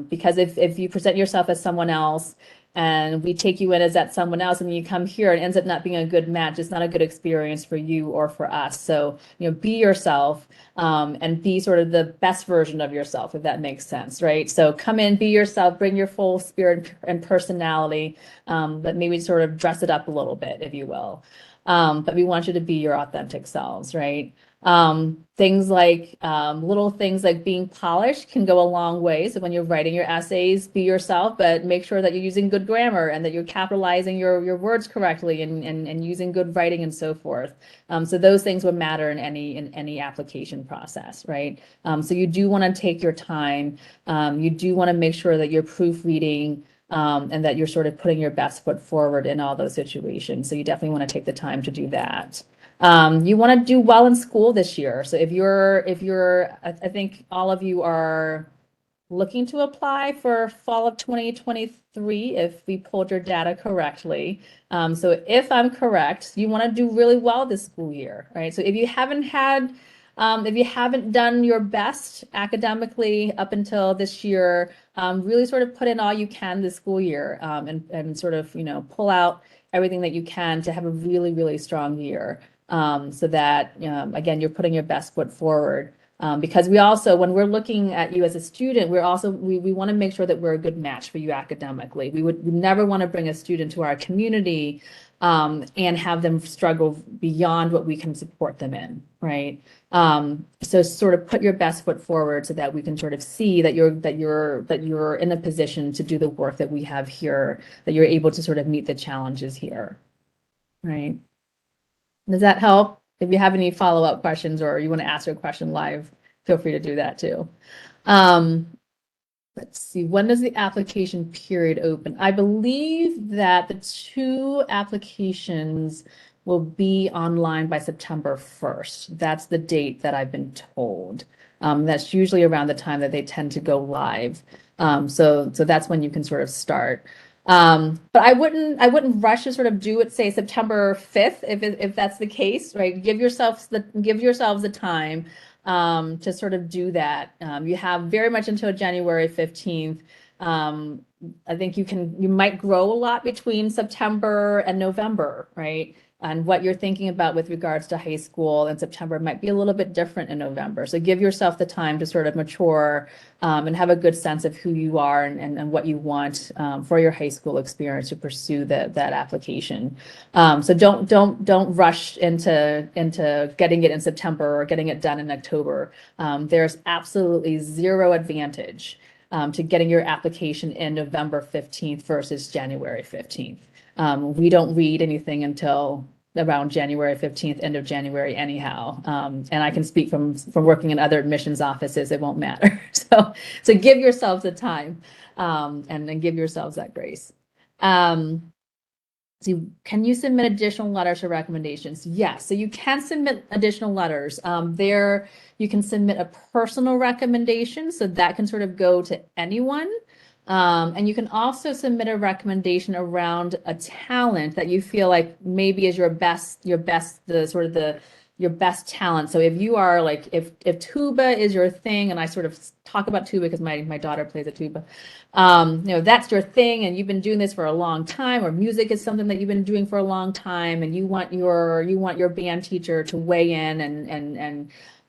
Because if you present yourself as someone else and we take you in as that someone else, and then you come here and it ends up not being a good match, it's not a good experience for you or for us. So be yourself, and be sort of the best version of yourself, if that makes sense, right? So come in, be yourself, bring your full spirit and personality, but maybe sort of dress it up a little bit, if you will. But we want you to be your authentic selves, right? Little things like being polished can go a long way. So when you're writing your essays, be yourself, but make sure that you're using good grammar and that you're capitalizing your words correctly and using good writing and so forth. So those things would matter in any application process, right? So you do want to take your time. You do want to make sure that you're proofreading, and that you're sort of putting your best foot forward in all those situations. So you definitely want to take the time to do that. You want to do well in school this year. So if you're, I think all of you are looking to apply for fall of 2023, if we pulled your data correctly. So if I'm correct, you want to do really well this school year, right? So if you haven't done your best academically up until this year, really sort of put in all you can this school year, and sort of, pull out everything that you can to have a really, really strong year. So that, again, you're putting your best foot forward. Because we also, when we're looking at you as a student, we want to make sure that we're a good match for you academically. We never want to bring a student to our community and have them struggle beyond what we can support them in, right? So sort of put your best foot forward so that we can sort of see that you're in a position to do the work that we have here, that you're able to sort of meet the challenges here, right? Does that help? If you have any follow-up questions or you want to ask your question live, feel free to do that too. Let's see, when does the application period open? I believe that the 2 applications will be online by September 1st. That's the date that I've been told. That's usually around the time that they tend to go live. So that's when you can sort of start. But I wouldn't rush to sort of do it, say September 5th, if that's the case, right? Give yourselves the time to sort of do that. You have very much until January 15th. I think you might grow a lot between September and November, right? And what you're thinking about with regards to high school in September might be a little bit different in November. So give yourself the time to sort of mature and have a good sense of who you are and what you want for your high school experience to pursue that application. So don't rush into getting it in September or getting it done in October. There's absolutely zero advantage to getting your application in November 15th versus January 15th. We don't read anything until around January 15th, end of January anyhow. And I can speak from working in other admissions offices, it won't matter. So give yourselves the time, and give yourselves that grace. So can you submit additional letters or recommendations? Yes, so you can submit additional letters. There you can submit a personal recommendation, so that can sort of go to anyone. And you can also submit a recommendation around a talent that you feel like maybe is your best, your best talent. So if you are like, if tuba is your thing, and I sort of talk about tuba because my daughter plays a tuba, that's your thing and you've been doing this for a long time, or music is something that you've been doing for a long time, and you want your band teacher to weigh in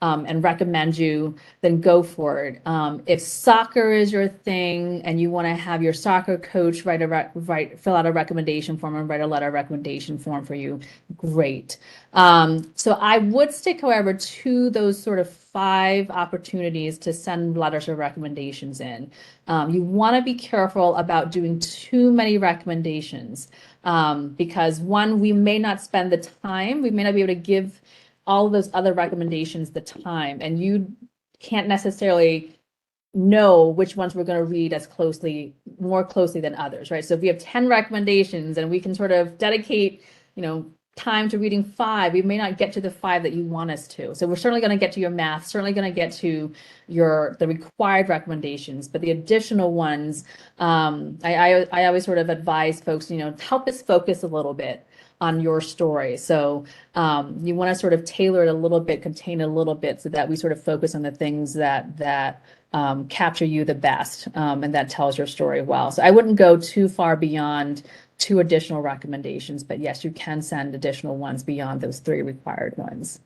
and recommend you, then go for it. If soccer is your thing and you want to have your soccer coach fill out a recommendation form and write a letter of recommendation form for you, great. So I would stick, however, to those sort of 5 opportunities to send letters of recommendations in. You want to be careful about doing too many recommendations, because one, we may not spend the time, we may not be able to give all of those other recommendations the time, and you can't necessarily know which ones we're going to read more closely than others, right? So if we have 10 recommendations and we can sort of dedicate, time to reading 5, we may not get to the 5 that you want us to. So we're certainly going to get to your math, certainly going to get to the required recommendations, but the additional ones, I always sort of advise folks, help us focus a little bit on your story. So you want to sort of tailor it a little bit, contain it a little bit, so that we sort of focus on the things that capture you the best, and that tells your story well. So I wouldn't go too far beyond 2 additional recommendations, but yes, you can send additional ones beyond those 3 required ones.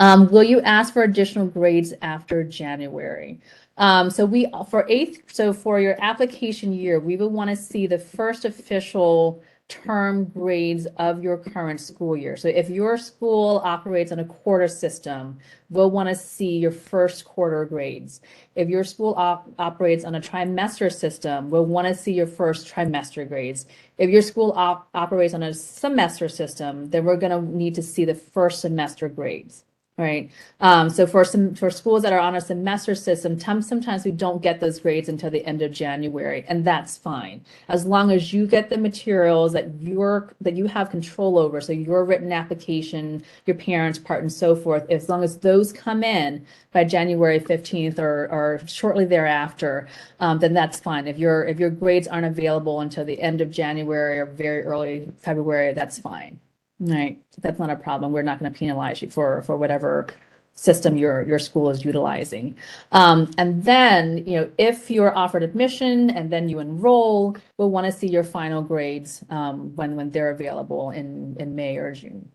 Will you ask for additional grades after January? For your application year, we will want to see the first official term grades of your current school year. So if your school operates on a quarter system, we'll want to see your first quarter grades. If your school operates on a trimester system, we'll want to see your first trimester grades. If your school operates on a semester system, then we're going to need to see the first semester grades. Right. So for schools that are on a semester system, sometimes we don't get those grades until the end of January, and that's fine. As long as you get the materials that you have control over, so your written application, your parents' part, and so forth, as long as those come in by January 15th or shortly thereafter, then that's fine. If your grades aren't available until the end of January or very early February, that's fine. Right, that's not a problem. We're not going to penalize you for whatever system your school is utilizing. And then, if you're offered admission and then you enroll, we'll want to see your final grades when they're available in May or June,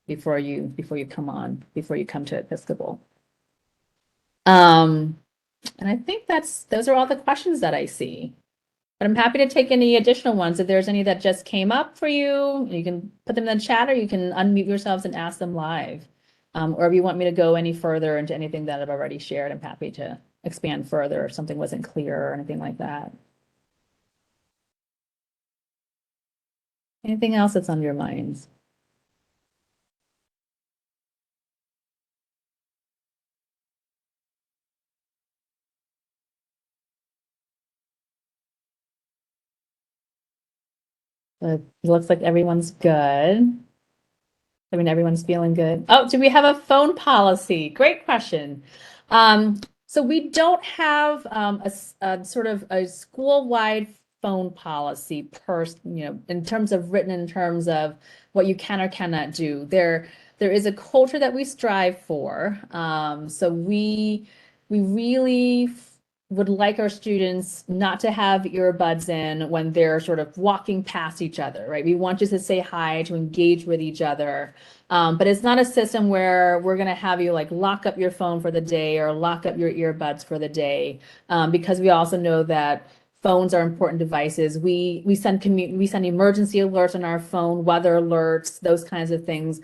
before you come to Episcopal. And I think those are all the questions that I see. But I'm happy to take any additional ones. If there's any that just came up for you, you can put them in the chat, or you can unmute yourselves and ask them live. Or if you want me to go any further into anything that I've already shared, I'm happy to expand further if something wasn't clear or anything like that. Anything else that's on your minds? It looks like everyone's good. Everyone's feeling good. Oh, do we have a phone policy? Great question. So we don't have a sort of a school-wide phone policy in terms of what you can or cannot do. There is a culture that we strive for. So we really would like our students not to have earbuds in when they're sort of walking past each other, right? We want you to say hi, to engage with each other. But it's not a system where we're going to have you like lock up your phone for the day or lock up your earbuds for the day, because we also know that phones are important devices. We send emergency alerts on our phone, weather alerts, those kinds of things,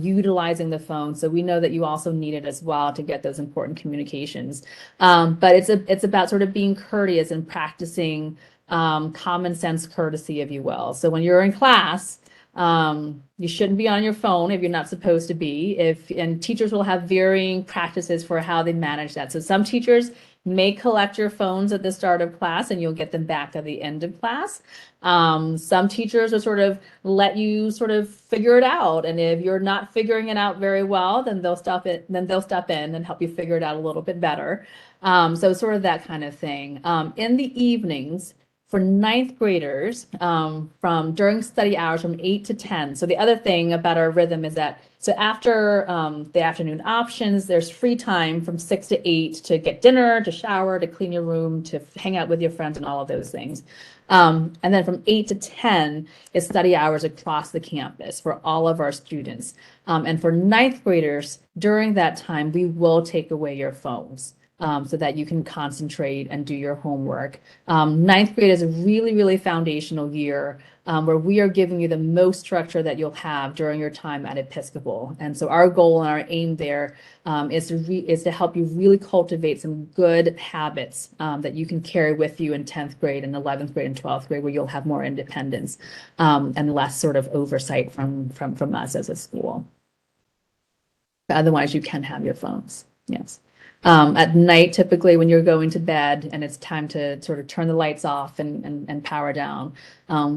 utilizing the phone. So we know that you also need it as well to get those important communications. But it's about sort of being courteous and practicing common sense courtesy, if you will. So when you're in class, You shouldn't be on your phone if you're not supposed to be. And teachers will have varying practices for how they manage that. So some teachers may collect your phones at the start of class and you'll get them back at the end of class. Some teachers will sort of let you sort of figure it out. And if you're not figuring it out very well, then they'll step in and help you figure it out a little bit better. So sort of that kind of thing. In the evenings, for ninth graders, from during study hours from 8 to 10. So the other thing about our rhythm is that, so after the afternoon options, there's free time from 6 to 8 to get dinner, to shower, to clean your room, to hang out with your friends and all of those things. And then from 8 to 10 is study hours across the campus for all of our students. And for ninth graders, during that time, we will take away your phones. So that you can concentrate and do your homework. Ninth grade is a really, really foundational year where we are giving you the most structure that you'll have during your time at Episcopal. And so our goal and our aim there is to help you really cultivate some good habits that you can carry with you in 10th grade and 11th grade and 12th grade, where you'll have more independence and less sort of oversight from us as a school. But otherwise, you can have your phones. Yes. At night, typically when you're going to bed and it's time to sort of turn the lights off and power down,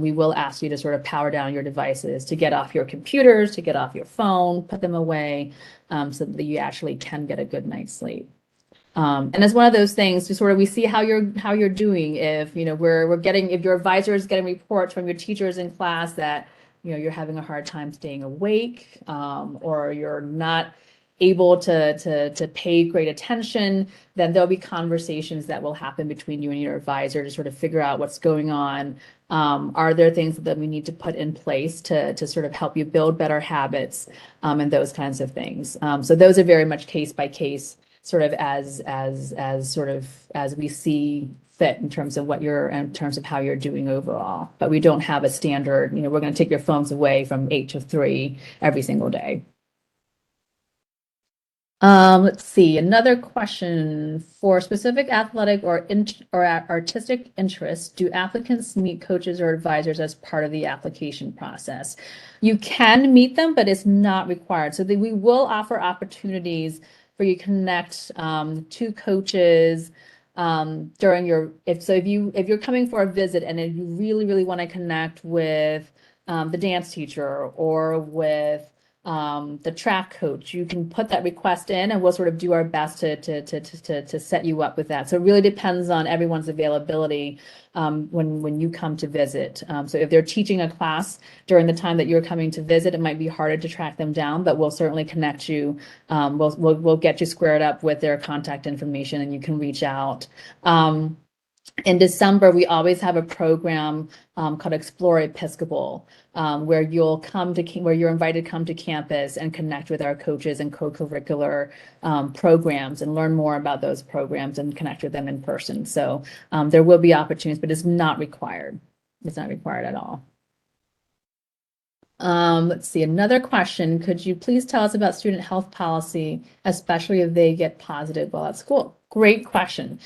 we will ask you to sort of power down your devices, to get off your computers, to get off your phone, put them away, so that you actually can get a good night's sleep. And it's one of those things to sort of, we see how you're doing. If, you know, if your advisor is getting reports from your teachers in class that, you know, you're having a hard time staying awake, or you're not able to pay great attention, then there'll be conversations that will happen between you and your advisor to sort of figure out what's going on. Are there things that we need to put in place to sort of help you build better habits, and those kinds of things. So those are very much case by case, sort of as we see fit in terms of how you're doing overall. But we don't have a standard, you know, we're going to take your phones away from 8 to 3 every single day. Let's see, another question. For specific athletic or artistic interests, do applicants meet coaches or advisors as part of the application process? You can meet them, but it's not required. So we will offer opportunities for you to connect to coaches during your, if you're coming for a visit and if you really, really want to connect with the dance teacher or with the track coach, you can put that request in and we'll sort of do our best to set you up with that. So it really depends on everyone's availability when you come to visit. So if they're teaching a class during the time that you're coming to visit, it might be harder to track them down, but we'll certainly connect you. We'll get you squared up with their contact information and you can reach out. In December, we always have a program called Explore Episcopal, where you're invited to come to campus and connect with our coaches and co-curricular programs and learn more about those programs and connect with them in person. So there will be opportunities, but it's not required. It's not required at all. Let's see, another question. Could you please tell us about student health policy, especially if they get positive while at school? Great question.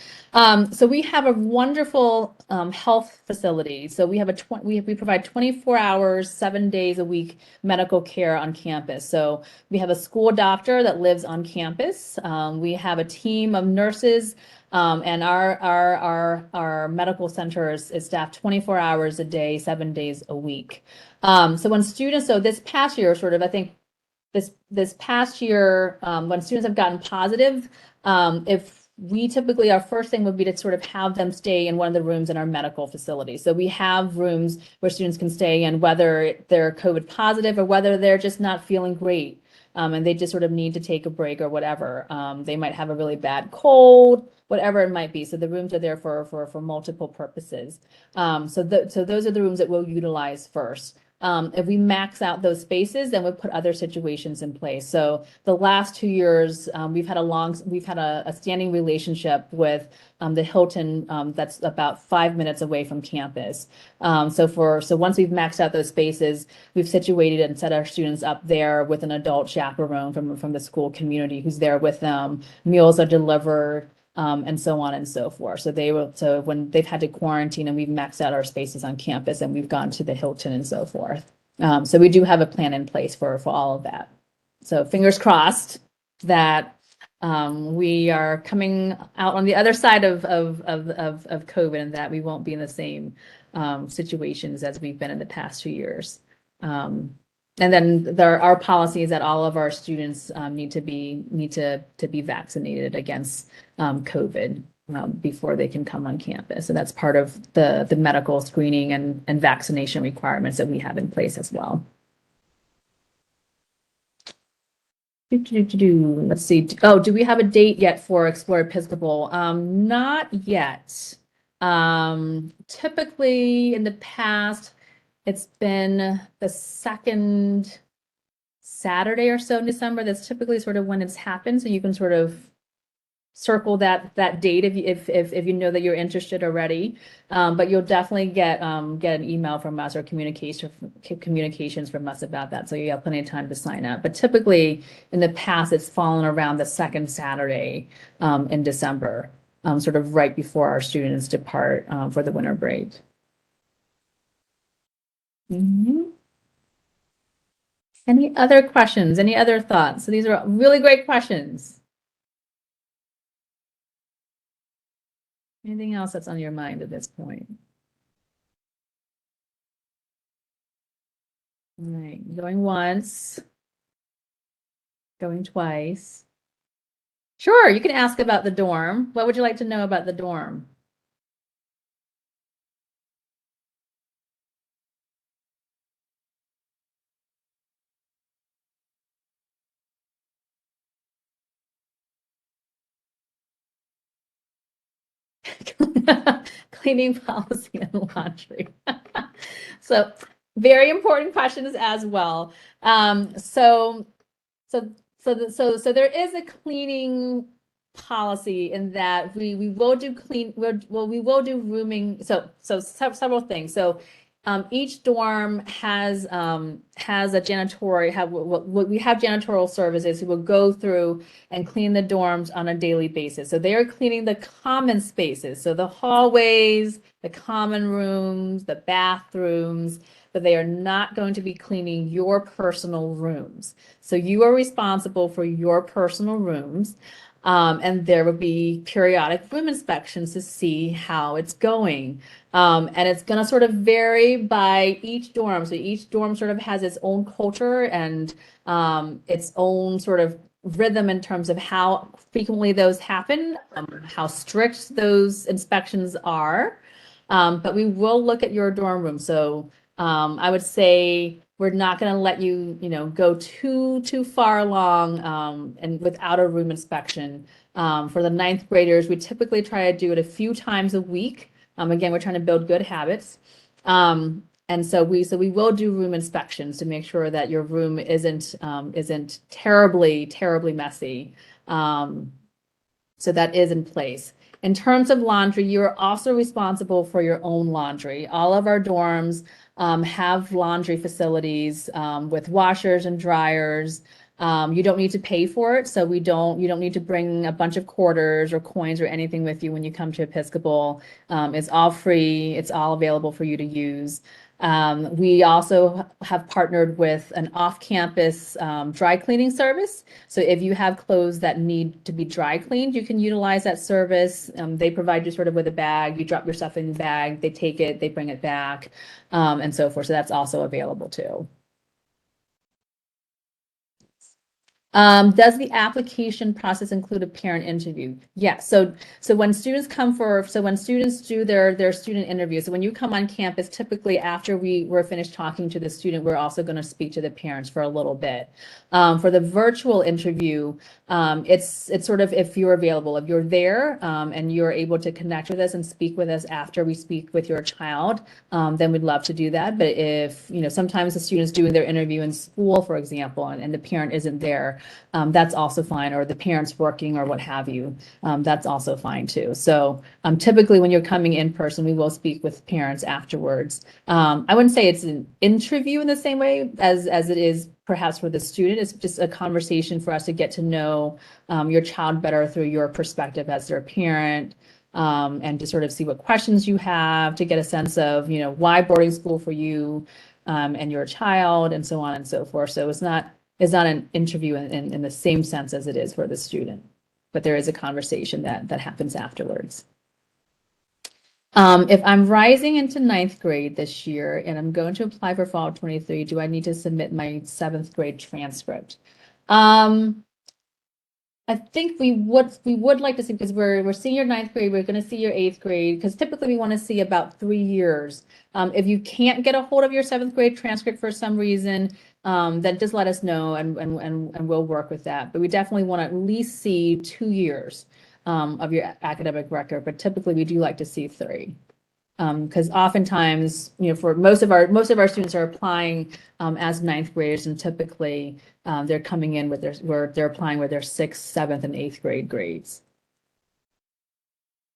So we have a wonderful health facility. So we have we provide 24 hours, 7 days a week medical care on campus. So we have a school doctor that lives on campus. We have a team of nurses, and our medical center is staffed 24 hours a day, 7 days a week. So when students, so this past year, sort of, I think this past year, when students have gotten positive, if we typically, our first thing would be to sort of have them stay in one of the rooms in our medical facility. So we have rooms where students can stay in, whether they're COVID positive or whether they're just not feeling great, and they just sort of need to take a break or whatever. They might have a really bad cold, whatever it might be. So the rooms are there for multiple purposes. So those are the rooms that we'll utilize first. If we max out those spaces, then we'll put other situations in place. So the last 2 years, we've had a standing relationship with the Hilton that's about 5 minutes away from campus. So once we've maxed out those spaces, we've situated and set our students up there with an adult chaperone from the school community who's there with them. Meals are delivered. And so on and so forth. So when they've had to quarantine and we've maxed out our spaces on campus and we've gone to the Hilton and so forth. So we do have a plan in place for all of that. So fingers crossed that we are coming out on the other side of COVID, and that we won't be in the same situations as we've been in the past 2 years. And then there are policies that all of our students need to be vaccinated against COVID before they can come on campus. So that's part of the medical screening and vaccination requirements that we have in place as well. Let's see. Oh, do we have a date yet for Explore Episcopal? Not yet. Typically in the past, it's been the second Saturday or so in December. That's typically sort of when it's happened. So you can sort of circle that date if you know that you're interested already. But you'll definitely get an email from us or communications from us about that. So you have plenty of time to sign up. But typically in the past, it's fallen around the second Saturday in December, sort of right before our students depart for the winter break. Any other questions? Any other thoughts? So these are really great questions. Anything else that's on your mind at this point? All right, going once, going twice. Sure, you can ask about the dorm. What would you like to know about the dorm? Cleaning policy and laundry. So very important questions as well. So there is a cleaning policy in that we will do we will do rooming. So several things. So each dorm has a janitorial, we have janitorial services who will go through and clean the dorms on a daily basis. So they are cleaning the common spaces, so the hallways, the common rooms, the bathrooms, but they are not going to be cleaning your personal rooms. So you are responsible for your personal rooms. And there will be periodic room inspections to see how it's going. And it's going to sort of vary by each dorm. So each dorm sort of has its own culture and its own sort of rhythm in terms of how frequently those happen, how strict those inspections are. But we will look at your dorm room. So I would say we're not going to let you, go too far along and without a room inspection. For the 9th graders, we typically try to do it a few times a week. Again, we're trying to build good habits. And so we will do room inspections to make sure that your room isn't terribly messy. So that is in place. In terms of laundry, you are also responsible for your own laundry. All of our dorms have laundry facilities with washers and dryers. You don't need to pay for it, so you don't need to bring a bunch of quarters or coins or anything with you when you come to Episcopal. It's all free. It's all available for you to use. We also have partnered with an off-campus dry cleaning service. So if you have clothes that need to be dry cleaned, you can utilize that service. They provide you sort of with a bag. You drop your stuff in the bag. They take it. They bring it back, and so forth. So that's also available too. Does the application process include a parent interview? Yes. So when students do their student interview, so when you come on campus, typically after we're finished talking to the student, we're also going to speak to the parents for a little bit. For the virtual interview, it's sort of if you're available, if you're there and you're able to connect with us and speak with us after we speak with your child, then we'd love to do that. But if, sometimes the student's doing their interview in school, for example, and the parent isn't there, that's also fine, or the parent's working or what have you, that's also fine too. So typically when you're coming in person, we will speak with parents afterwards. I wouldn't say it's an interview in the same way as it is perhaps for the student. It's just a conversation for us to get to know your child better through your perspective as their parent, and to sort of see what questions you have, to get a sense of, why boarding school for you, and your child, and so on and so forth. So it's not an interview in the same sense as it is for the student, but there is a conversation that happens afterwards. If I'm rising into 9th grade this year and I'm going to apply for fall 23, do I need to submit my 7th grade transcript? I think we would like to see, because we're seeing your 9th grade, we're going to see your 8th grade, because typically we want to see about 3 years. If you can't get a hold of your 7th grade transcript for some reason, then just let us know and we'll work with that. But we definitely want to at least see 2 years of your academic record, but typically we do like to see 3. Because oftentimes, for most of our students are applying as 9th graders, and typically they're coming in with they're applying with their 6th, 7th, and 8th grade grades.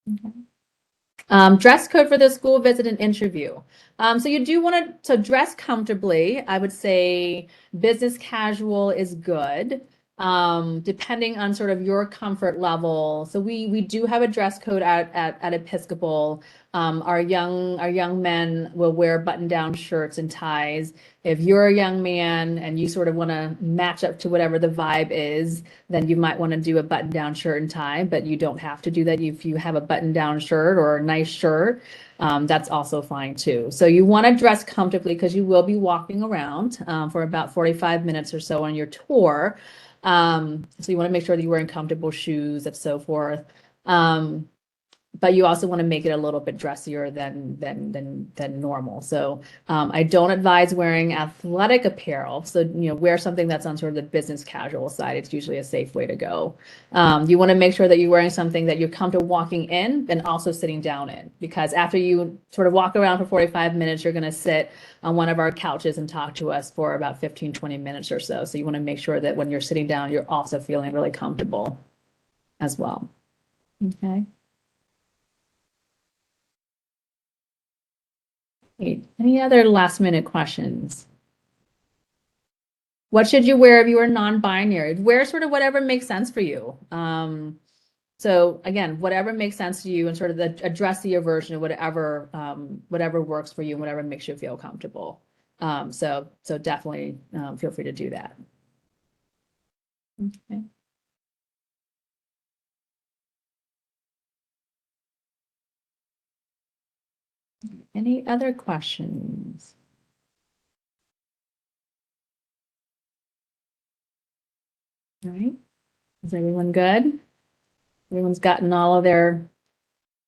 Okay. Dress code for the school visit and interview. So you do want to dress comfortably. I would say business casual is good. Depending on sort of your comfort level. So we do have a dress code at Episcopal. Our young men will wear button-down shirts and ties. If you're a young man and you sort of want to match up to whatever the vibe is, then you might want to do a button-down shirt and tie, but you don't have to do that. If you have a button-down shirt or a nice shirt, that's also fine too. So you want to dress comfortably because you will be walking around for about 45 minutes or so on your tour. So you want to make sure that you're wearing comfortable shoes and so forth. But you also want to make it a little bit dressier than normal. So I don't advise wearing athletic apparel. So wear something that's on sort of the business casual side. It's usually a safe way to go. You want to make sure that you're wearing something that you're comfortable walking in and also sitting down in, because after you sort of walk around for 45 minutes, you're going to sit on one of our couches and talk to us for about 15-20 minutes or so. So you want to make sure that when you're sitting down, you're also feeling really comfortable as well. Okay. Any other last minute questions? What should you wear if you are non-binary? Wear sort of whatever makes sense for you. So again, whatever makes sense to you, and sort of a dressier version of whatever works for you and whatever makes you feel comfortable. So definitely feel free to do that. Okay. Any other questions? All right. Is everyone good? Everyone's gotten all of their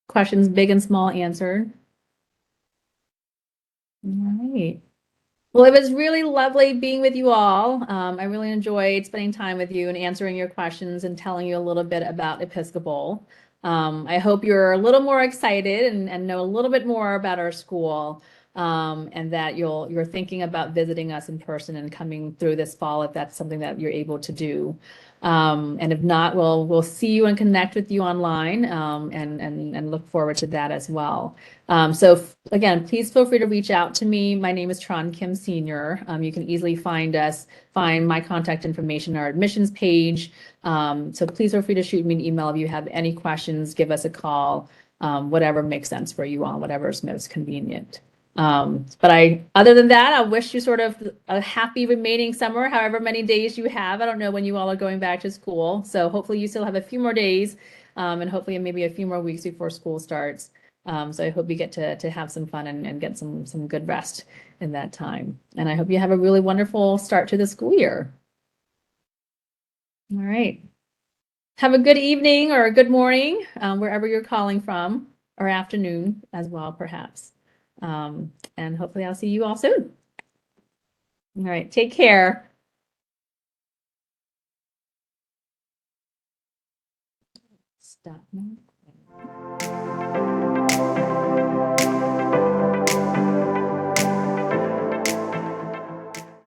questions, big and small, answered. All right. Well, it was really lovely being with you all. I really enjoyed spending time with you and answering your questions and telling you a little bit about Episcopal. I hope you're a little more excited and know a little bit more about our school, and that you're thinking about visiting us in person and coming through this fall if that's something that you're able to do. And if not, we'll see you and connect with you online, and look forward to that as well. So again, please feel free to reach out to me. My name is Tron Kim Sr. You can easily find my contact information on our admissions page. So please feel free to shoot me an email if you have any questions, give us a call, whatever makes sense for you all, whatever is most convenient. But other than that, I wish you sort of a happy remaining summer, however many days you have. I don't know when you all are going back to school. So hopefully you still have a few more days, and hopefully maybe a few more weeks before school starts. So I hope you get to have some fun and get some good rest in that time. And I hope you have a really wonderful start to the school year. All right. Have a good evening or a good morning, wherever you're calling from, or afternoon as well, perhaps. And hopefully I'll see you all soon. All right, take care. Stop now.